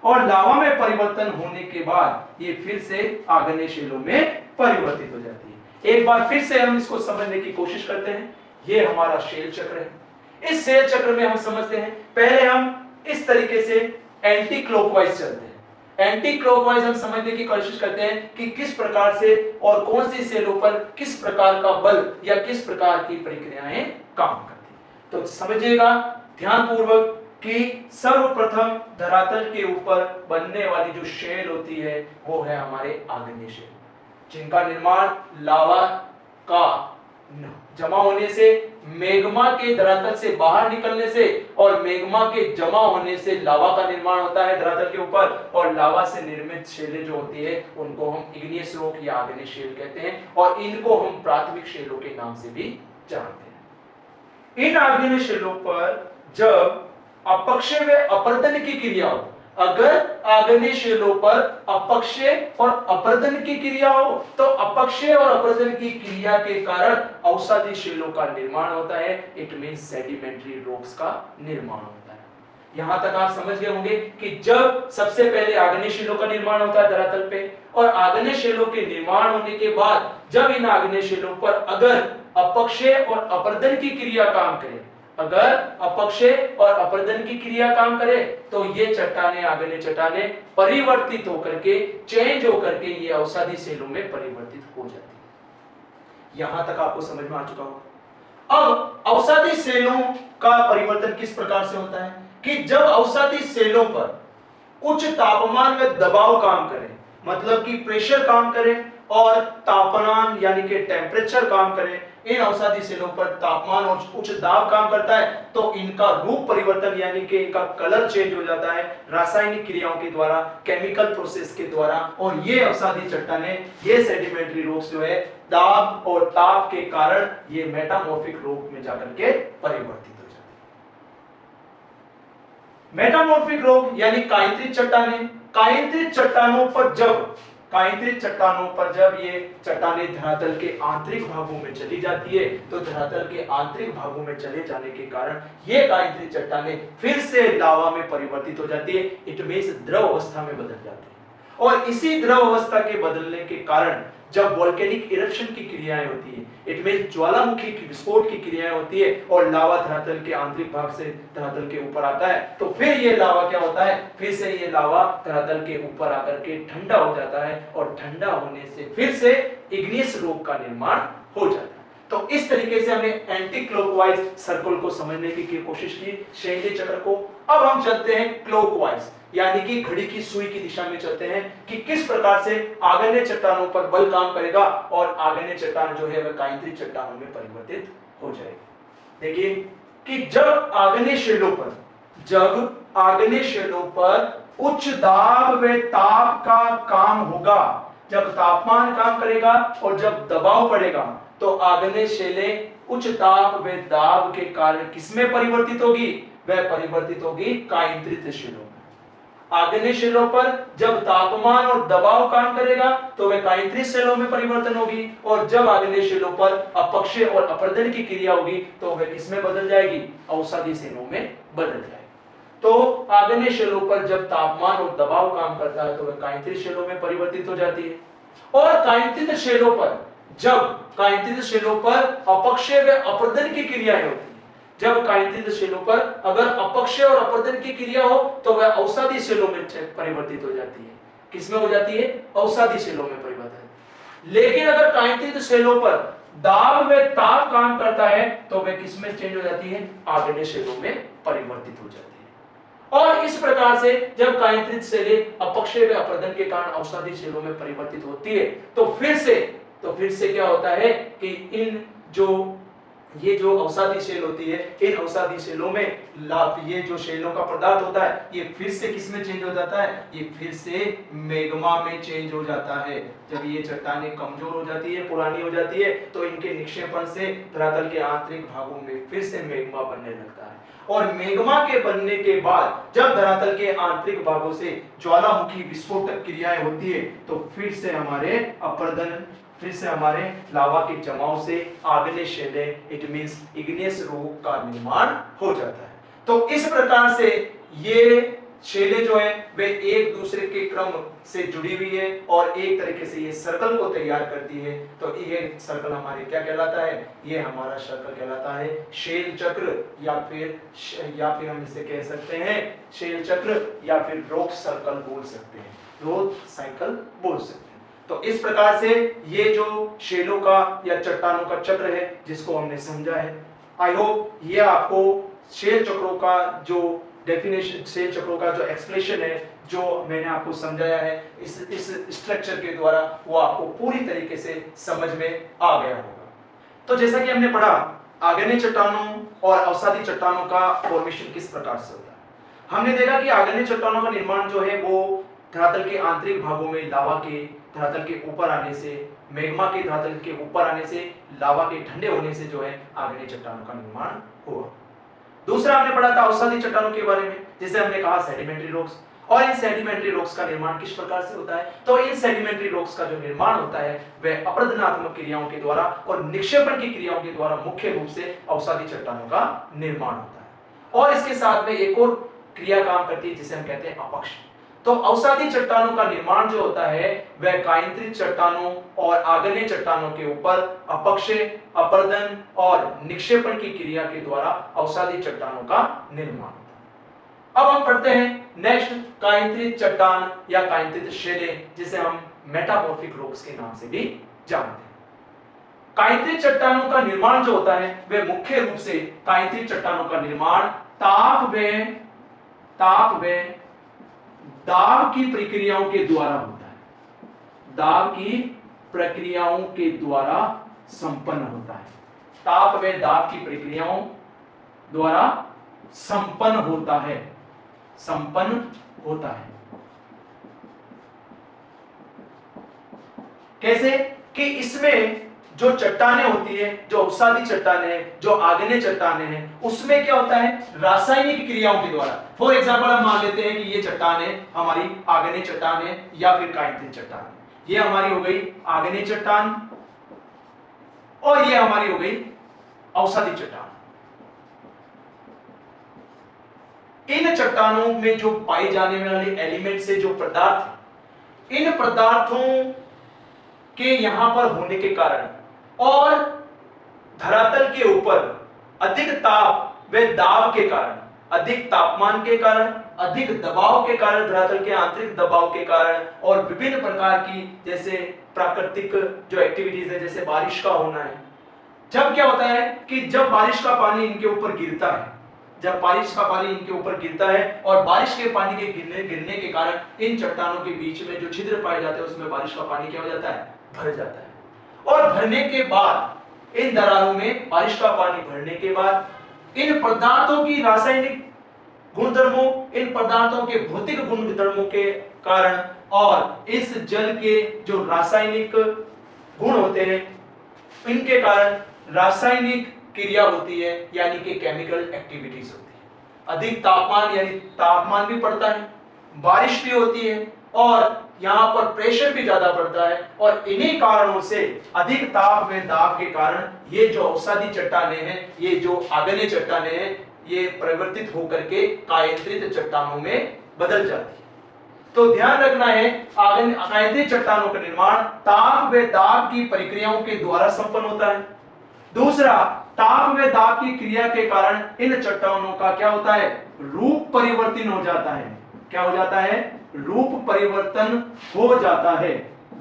A: और लावा में परिवर्तन होने के बाद ये फिर से आग्नेय शेलों में परिवर्तित हो जाती है। एक बार फिर से हम इसको समझने की कोशिश करते हैं। ये हमारा शेल चक्र है। इस शेल चक्र में हम समझते हैं, पहले हम इस तरीके से एंटी क्लॉकवाइज चलते हैं। एंटी क्लॉकवाइज हम समझने की कोशिश करते हैं कि किस प्रकार से और कौन सी सेलों पर किस प्रकार का बल या किस प्रकार की प्रक्रियाएं काम करती हैं। तो समझिएगा ध्यानपूर्वक कि सर्वप्रथम धरातल के ऊपर बनने वाली जो शेल होती है वो है हमारे आग्नेय शेल, जिनका निर्माण लावा का जमा होने से, मैग्मा के धरातल से बाहर निकलने से और मैग्मा के जमा होने से लावा का निर्माण होता है धरातल के ऊपर, और लावा से निर्मित शेलें जो होती है उनको हम इग्नियस रॉक या आग्नेय शेल कहते हैं, और इनको हम प्राथमिक शेलों के नाम से भी जानते हैं। इन आग्नेय शेलों पर जब अपक्षय व अपर्दन की क्रिया हो, अगर आग्नेय शेलों पर अपक्षय और अपर्दन की क्रिया हो तो अपक्षय और अपर्दन की क्रिया के कारण अवसादी शेलों का निर्माण होता है। इट मींस सेडिमेंट्री रॉक्स का निर्माण होता है। यहां तक आप समझ गए होंगे कि जब सबसे पहले आग्नेय शेलों का निर्माण होता है धरातल पे, और आग्नेय शेलों के निर्माण होने के बाद जब इन आग्नेय शेलों पर अगर अपक्षय और अपर्दन की क्रिया काम करे, अगर अपक्षय और अपर्दन की क्रिया काम करे तो ये चट्टाने, आग्नेय चट्टाने परिवर्तित होकर के, चेंज होकर के ये अवसादी सेलों में परिवर्तित हो जाती है। यहां तक आपको समझ में आ चुका होगा। अब अवसादी सेलों का परिवर्तन किस प्रकार से होता है कि जब अवसादी सेलों पर उच्च तापमान व दबाव काम करे, मतलब कि प्रेशर काम करे और तापमान यानी कि टेम्परेचर काम करे, इन अवसादी सेलों पर तापमान और उच्च दाब काम करता है तो इनका रूप परिवर्तन यानी कि इनका कलर चेंज हो जाता है रासायनिक क्रियाओं के द्वारा, केमिकल प्रोसेस के द्वारा, और ये अवसादी चट्टानें, ये सेडिमेंट्री रॉक्स जो है दाब और ताप के कारण ये मेटामॉर्फिक रॉक में जाकर के परिवर्तित हो जाते हैं। मेटामॉर्फिक रॉक यानी कायंत्रित चट्टानें, कायंत्रित चट्टानों पर जब ये चट्टानें धरातल के आंतरिक भागों में चली जाती है तो धरातल के आंतरिक भागों में चले जाने के कारण ये कायंत्रित चट्टानें फिर से लावा में परिवर्तित हो जाती है, इट मींस द्रव अवस्था में बदल जाती है। और इसी द्रव अवस्था के बदलने के कारण जब वोल्केनिक इरप्शन की क्रियाएं होती है, इट मींस ज्वालामुखी की विस्फोट की क्रियाएं होती है और लावा धरातल के आंतरिक भाग से धरातल के ऊपर आता है तो फिर ये लावा क्या होता है, फिर से ये लावा धरातल के ऊपर आकर के ठंडा हो जाता है और ठंडा होने से फिर से इग्नियस रॉक का निर्माण हो जाता है। तो इस तरीके से हमने एंटी क्लॉकवाइज सर्कल को समझने की कोशिश की, शेनले चक्र को। अब हम चलते हैं क्लॉकवाइज यानी कि घड़ी की सुई की दिशा में चलते हैं कि किस प्रकार से आग्नेय चट्टानों पर बल काम करेगा और आग्नेय चट्टान जो है वह कायंत्रित चट्टानों में परिवर्तित हो जाएगी। देखिए कि जब आग्नेय शेलों पर उच्च दाब व ताप का काम होगा, जब तापमान काम करेगा और जब दबाव पड़ेगा तो आग्नेय शेलें उच्च ताप व दाब के कारण किसमें परिवर्तित होगी, वह परिवर्तित होगी कायंत्रित शेलों में। आग्नेय शेलों पर जब तापमान और दबाव काम करेगा तो वह कायंत्रित शेलों में परिवर्तन होगी और जब आग्नेय शेलों पर अपक्षय और अपरदन की क्रिया होगी तो वह किसमें बदल जाएगी, अवसादी शेलों में बदल जाएगी। तो आग्नेय शेलों पर जब तापमान और दबाव काम करता है तो वह कायंत्रित शेलों में परिवर्तित हो जाती है और कायंत्रित शेलों पर अपक्षय व अपरदन की क्रियाएं होती है। जब कायंत्रित शेलों पर अगर अपक्षय और अपरदन की क्रिया हो तो वह अवसादी शेलों में परिवर्तित हो जाती है। किसमें हो जाती है, अवसादी शेलों में परिवर्तित। लेकिन अगर कायंत्रित शेलों पर दाब व ताप काम करता है तो वह किसमें चेंज हो जाती है, आग्नेय शेलों में परिवर्तित हो जाती है। और इस प्रकार से जब कायंत्रित शेलें अपक्षय व अपरदन के कारण अवसादी शेलों में परिवर्तित होती है तो फिर से क्या होता है कि ये जो अवसादी शेल होती है, इन अवसादी शेलों में ये जो शेलों का पदार्थ होता है ये फिर से किसमें चेंज हो जाता है, ये फिर से मैग्मा में चेंज हो जाता है। जब ये चट्टानें कमजोर हो जाती है, पुरानी हो जाती है तो इनके निक्षेपण से धरातल के आंतरिक भागों में फिर से मैग्मा बनने लगता है और मैग्मा के बनने के बाद जब धरातल के आंतरिक भागों से ज्वालामुखी विस्फोटक क्रियाएं होती है तो फिर से हमारे लावा के जमाव से आग्नेय शेलें, इट मींस इग्नियस रॉक का निर्माण हो जाता है। तो इस प्रकार से ये शेलें जो है वे एक दूसरे के क्रम से जुड़ी हुई है और एक तरीके से ये सर्कल को तैयार करती है। तो ये सर्कल हमारे क्या कहलाता है, ये हमारा सर्कल कहलाता है शेल चक्र या फिर हम इसे कह सकते हैं शेल चक्र या फिर रॉक सर्कल बोल सकते हैं, रॉक साइकिल बोल सकते हैं। तो इस प्रकार से ये जो शेलों का या चट्टानों का चक्र है जिसको हमने समझा है, आई होप ये आपको शेल चक्रों का जो डेफिनेशन, शेल चक्रों का जो एक्सप्लेनेशन है जो मैंने आपको समझाया है इस स्ट्रक्चर के द्वारा वो आपको पूरी तरीके से समझ में आ गया होगा। तो जैसा कि हमने पढ़ा आग्नेय चट्टानों और अवसादी चट्टानों का फॉर्मेशन किस प्रकार से होता है। हमने देखा कि आग्नेय चट्टानों का निर्माण जो है वो धरातल के आंतरिक भागों में लावा के धरातल के ऊपर आने से, मैग्मा के धरातल के ऊपर आने से, लावा के ठंडे होने से जो है आग्नेय चट्टानों का निर्माण हुआ। दूसरा हमने पढ़ा था अवसादी चट्टानों के बारे में, जिसे हमने कहा सेडिमेंट्री रॉक्स। और इन सेडिमेंट्री रॉक्स का निर्माण किस प्रकार से होता है, तो इन सेडिमेंट्री रॉक्स का जो निर्माण होता है वह अपरदनात्मक क्रियाओं के द्वारा और निक्षेपण की क्रियाओं के द्वारा मुख्य रूप से अवसादी चट्टानों का निर्माण होता है। और इसके साथ में एक और क्रिया काम करती है जिसे हम कहते हैं अपक्ष। तो अवसादी चट्टानों का निर्माण जो होता है वह कायंत्रित चट्टानों और आग्नेय चट्टानों के ऊपर अपक्षय, अपरदन और निक्षेपण की क्रिया के द्वारा अवसादी चट्टानों का निर्माण होता है। अब हम पढ़ते हैं नेक्स्ट कायंत्रित चट्टान या कायंत्रित शेलें, जिसे हम मेटामॉर्फिक रॉक्स के नाम से भी जानते हैं। कायंत्रित चट्टानों का निर्माण जो होता है वह मुख्य रूप से कायंत्रित चट्टानों का निर्माण ताप व दाब की प्रक्रियाओं के द्वारा होता है, दाब की प्रक्रियाओं के द्वारा संपन्न होता है। ताप व दाब की प्रक्रियाओं द्वारा संपन्न होता है, संपन्न होता है। कैसे कि इसमें जो चट्टानें होती है, जो अवसादी चट्टानें हैं, जो आग्नेय चट्टानें हैं, उसमें क्या होता है, रासायनिक क्रियाओं के द्वारा। फॉर एग्जांपल हम मान लेते हैं कि ये चट्टान है हमारी आग्नेय चट्टान है या फिर काइंथ्रित चट्टान। ये हमारी हो गई आग्नेय चट्टान और ये हमारी हो गई अवसादी चट्टान। इन चट्टानों में जो पाई जाने वाले एलिमेंट से जो पदार्थ, इन पदार्थों के यहां पर होने के कारण और धरातल के ऊपर अधिक ताप व दाब के कारण, अधिक तापमान के कारण, अधिक दबाव के कारण, धरातल के आंतरिक दबाव के कारण और विभिन्न प्रकार की जैसे प्राकृतिक जो एक्टिविटीज है, जैसे बारिश का होना है। जब क्या होता है कि जब बारिश का पानी इनके ऊपर गिरता है, जब बारिश का पानी इनके ऊपर गिरता है और बारिश के पानी के गिरने के कारण इन चट्टानों के बीच में जो छिद्र पाए जाते हैं उसमें बारिश का पानी क्या हो जाता है, भर जाता है। और भरने के बाद इन दरारों में बारिश का पानी भरने के बाद इन पदार्थों की रासायनिक गुणधर्मों, इन पदार्थों के भौतिक गुणधर्मों के कारण और इस जल के जो रासायनिक गुण होते हैं, इनके कारण रासायनिक क्रिया होती है, यानी कि केमिकल एक्टिविटीज होती है। अधिक तापमान यानी तापमान भी बढ़ता है, बारिश भी होती है और यहां पर प्रेशर भी ज्यादा बढ़ता है और इन्हीं कारणों से अधिक ताप में दाब के कारण ये जो अवसादी चट्टानें हैं, ये जो आग्नेय चट्टानें हैं, ये परिवर्तित होकर के कायंत्रित चट्टानों में बदल जाती है। तो ध्यान रखना है, कायंत्रित चट्टानों का निर्माण ताप व दाब की प्रक्रियाओं के द्वारा संपन्न होता है। दूसरा, ताप व दाब की क्रिया के कारण इन चट्टानों का क्या होता है, रूप परिवर्तन हो जाता है। क्या हो जाता है, रूप परिवर्तन हो जाता है,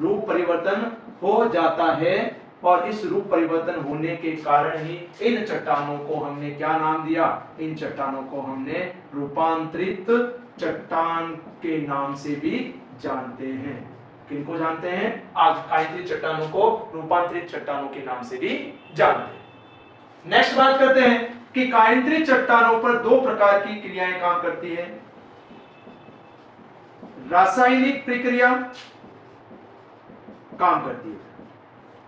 A: रूप परिवर्तन हो जाता है। और इस रूप परिवर्तन होने के कारण ही इन चट्टानों को हमने क्या नाम दिया, इन चट्टानों को हमने रूपांतरित चट्टान के नाम से भी जानते हैं। किनको जानते हैं, कायंत्रित चट्टानों को रूपांतरित चट्टानों के नाम से भी जानते हैं। नेक्स्ट बात करते हैं कि कायंत्रित चट्टानों पर दो प्रकार की क्रियाएं काम करती है, रासायनिक प्रक्रिया काम करती है,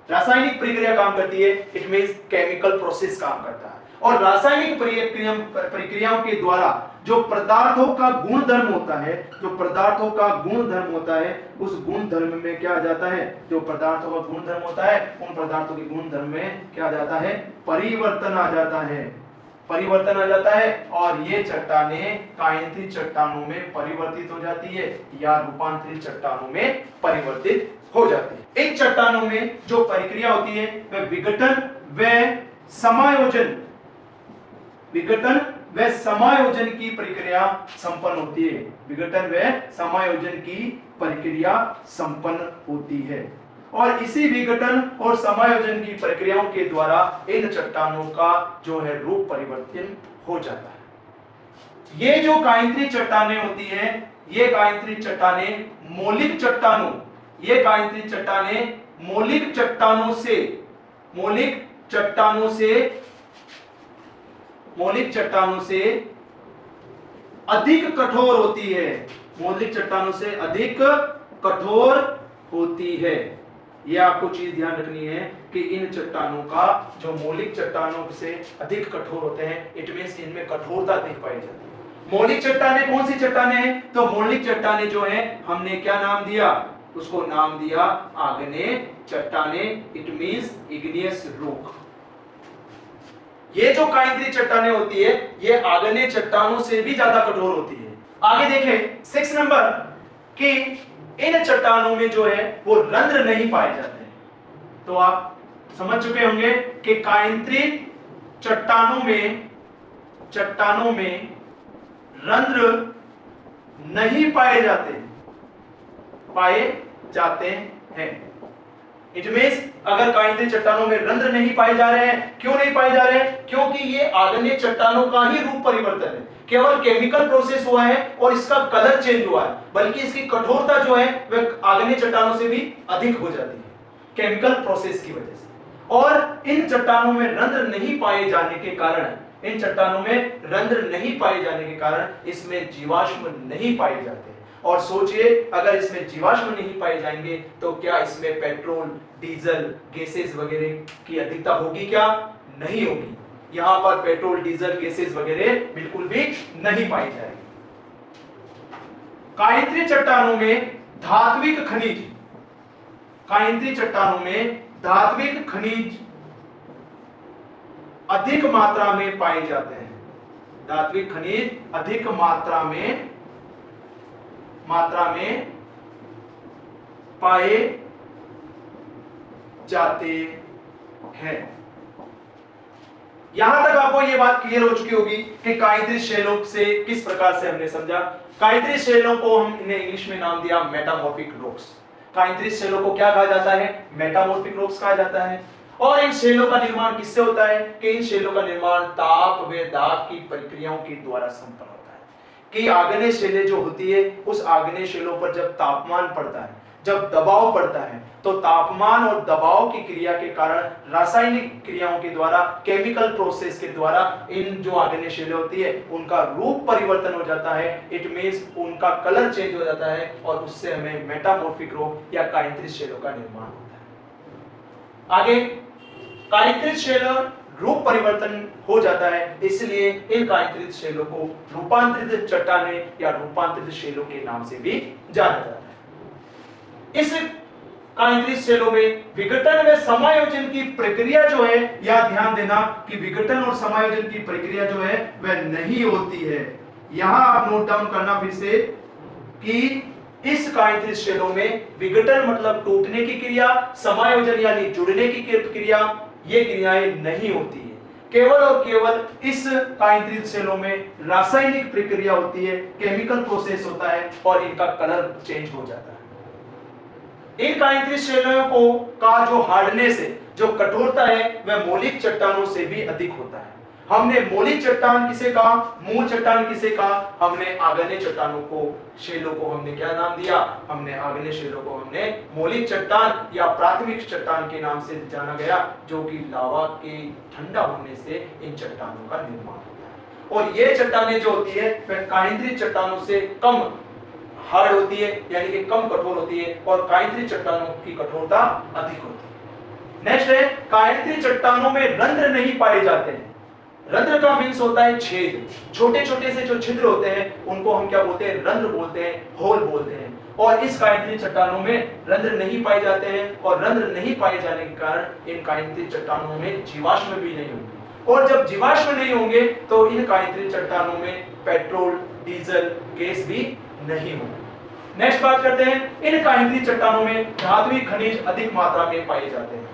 A: रासायनिक प्रक्रिया काम करती है, इट मींस केमिकल प्रोसेस काम करता है। और रासायनिक प्रक्रियाओं के द्वारा जो पदार्थों का गुणधर्म होता है, जो पदार्थों का गुणधर्म होता है, उस गुणधर्म में क्या आ जाता है, जो पदार्थों का गुणधर्म होता है, उन पदार्थों के गुणधर्म में क्या आ जाता है, परिवर्तन आ जाता है, परिवर्तन आ जाता है। और ये चट्टानें कायंत्रित चट्टानों में परिवर्तित हो जाती है या रूपांतरित चट्टानों में परिवर्तित हो जाती है। इन चट्टानों में जो प्रक्रिया होती है वह विघटन व समायोजन, विघटन व समायोजन की प्रक्रिया संपन्न होती है, विघटन व समायोजन की प्रक्रिया संपन्न होती है। और इसी विघटन और समायोजन की प्रक्रियाओं के द्वारा इन चट्टानों का जो है रूप परिवर्तन हो जाता है। ये जो कायंत्रित चट्टानें होती हैं, ये कायंत्रित चट्टानें मौलिक चट्टानों, ये कायंत्रित चट्टानें मौलिक चट्टानों से, मौलिक चट्टानों से, मौलिक चट्टानों से अधिक कठोर होती है, मौलिक चट्टानों से अधिक कठोर होती है। यह आपको चीज ध्यान रखनी है कि इन चट्टानों का जो मौलिक चट्टानों से अधिक कठोर होते हैं, इट मींस इनमें कठोरता अधिक पाई जाती है। मौलिक चट्टानें कौन सी चट्टानें हैं, तो मौलिक चट्टानें जो हैं हमने क्या नाम दिया, उसको नाम दिया आग्नेय चट्टानें, इट मींस इग्नियस रॉक। ये जो कायंत्रित चट्टानें होती है, ये आग्नेय चट्टानों से भी ज्यादा कठोर होती है। आगे देखें 6 नंबर कि इन चट्टानों में जो है वो रंध्र नहीं पाए जाते हैं। तो आप समझ चुके होंगे कि कायंत्रित चट्टानों में रंध्र नहीं पाए जाते हैं। इट मींस अगर कायंत्रित चट्टानों में रंध्र नहीं पाए जा रहे हैं, क्यों नहीं पाए जा रहे हैं, क्योंकि ये आग्नेय चट्टानों का ही रूप परिवर्तन है, केवल केमिकल प्रोसेस हुआ है और इसका कलर चेंज हुआ है, बल्कि इसकी कठोरता जो है वह आग्नेय चट्टानों से भी अधिक हो जाती है केमिकल प्रोसेस की वजह से। और इन चट्टानों में रंध्र नहीं पाए जाने के कारण, इन चट्टानों में रंध्र नहीं पाए जाने के कारण इसमें जीवाश्म नहीं पाए जाते। और सोचिए, अगर इसमें जीवाश्म नहीं पाए जाएंगे तो क्या इसमें पेट्रोल, डीजल, गैसेस वगैरह की अधिकता होगी? क्या नहीं होगी। यहां पर पेट्रोल, डीजल, गैसेस वगैरह बिल्कुल भी नहीं पाई जाएगी। कायंत्री चट्टानों में धात्विक खनिज, कायंत्री चट्टानों में धात्विक खनिज अधिक मात्रा में पाए जाते हैं। धात्विक खनिज अधिक मात्रा में पाए जाते हैं। यहां तक आपको यह बात क्लियर हो चुकी होगी कि कायंत्री शैलों से किस प्रकार से हमने समझा। कायंत्री शैलों को हम इन्हें इंग्लिश में नाम दिया मेटामॉर्फिक रॉक्स। कायंत्री शैलों को क्या कहा जाता है? मेटामॉर्फिक रॉक्स कहा जाता है। और इन शैलों का निर्माण किससे होता है? कि इन शैलों का निर्माण ताप व दाब की प्रक्रियाओं के द्वारा संपन्न होता है। कि आग्नेय शैलें जो होती है, उस आग्नेय शैलों पर जब तापमान पड़ता है, जब दबाव पड़ता है, तो तापमान और दबाव की क्रिया के कारण रासायनिक क्रियाओं के द्वारा, केमिकल प्रोसेस के द्वारा इन जो आग्नेय शैलें होती है उनका रूप परिवर्तन हो जाता है। इट मींस उनका कलर चेंज हो जाता है और उससे हमें मेटामॉर्फिक रॉक या कायंत्री शैलों का निर्माण होता है। आगे कायंत्री शैलों रूप परिवर्तन हो जाता है, इसलिए इन कायंत्रित शैलों को रूपांतरित चट्टानें या रूपांतरित शैलों के नाम से भी जाना जाता है। इस कायंत्रित शैलों में विघटन व समायोजन की प्रक्रिया जो है, यह ध्यान देना कि विघटन और समायोजन की प्रक्रिया जो है वह नहीं होती है। यहां आप नोट डाउन करना फिर से कि इस कायंत्रित शैलों में विघटन मतलब टूटने की क्रिया, समायोजन यानी जुड़ने की क्रिया, ये क्रियाएं नहीं होती है। केवल और केवल इस कायंत्रित शैलों में रासायनिक प्रक्रिया होती है, केमिकल प्रोसेस होता है और इनका कलर चेंज हो जाता है। इन कायंत्रित शैलों को का जो हार्डनेस है, जो कठोरता है, वह मौलिक चट्टानों से भी अधिक होता है। हमने मौलिक चट्टान किसे कहा? मूल चट्टान किसे कहा? हमने आग्नेय चट्टानों को, शैलों को हमने क्या नाम दिया? हमने आग्नेय शैलों को हमने मौलिक चट्टान या प्राथमिक चट्टान के नाम से जाना गया, जो कि लावा के ठंडा होने से इन चट्टानों का निर्माण होता है। और ये चट्टानें जो होती है वह कायंत्रित चट्टानों से कम हार्ड होती है, यानी कि कम कठोर होती है, और कायंत्रित चट्टानों की कठोरता अधिक होती है। नेक्स्ट है, कायंत्रित चट्टानों में रंध्र नहीं पाए जाते हैं। रंध्र का मीन्स होता है छेद। छोटे छोटे से जो छिद्र होते हैं उनको हम क्या बोलते हैं? रंध्र बोलते हैं, होल बोलते हैं। और इस कायंत्रित चट्टानों में रंध्र नहीं पाए जाते हैं, और रंध्र नहीं पाए जाने के कारण इन कायंत्रित चट्टानों में जीवाश्म भी नहीं होंगे। और जब जीवाश्म नहीं होंगे तो इन कायंत्रित चट्टानों में पेट्रोल, डीजल, गैस भी नहीं होंगे। नेक्स्ट बात करते हैं, इन कायंत्रित चट्टानों में धात्विक खनिज अधिक मात्रा में पाए जाते हैं।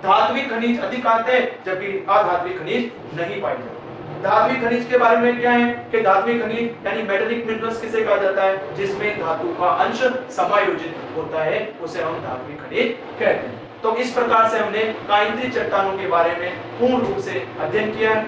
A: धात्विक खनिज अधिक आते हैं जबकि अधात्विक खनिज नहीं पाए जाते। धात्विक खनिज के बारे में क्या है कि धात्विक खनिज यानी मेटेलिक मिनरल्स किसे कहा जाता है? जिसमें धातु का अंश समायोजित होता है, उसे हम धात्विक खनिज कहते हैं। तो इस प्रकार से हमने कायंत्रित चट्टानों के बारे में पूर्ण रूप से अध्ययन किया है।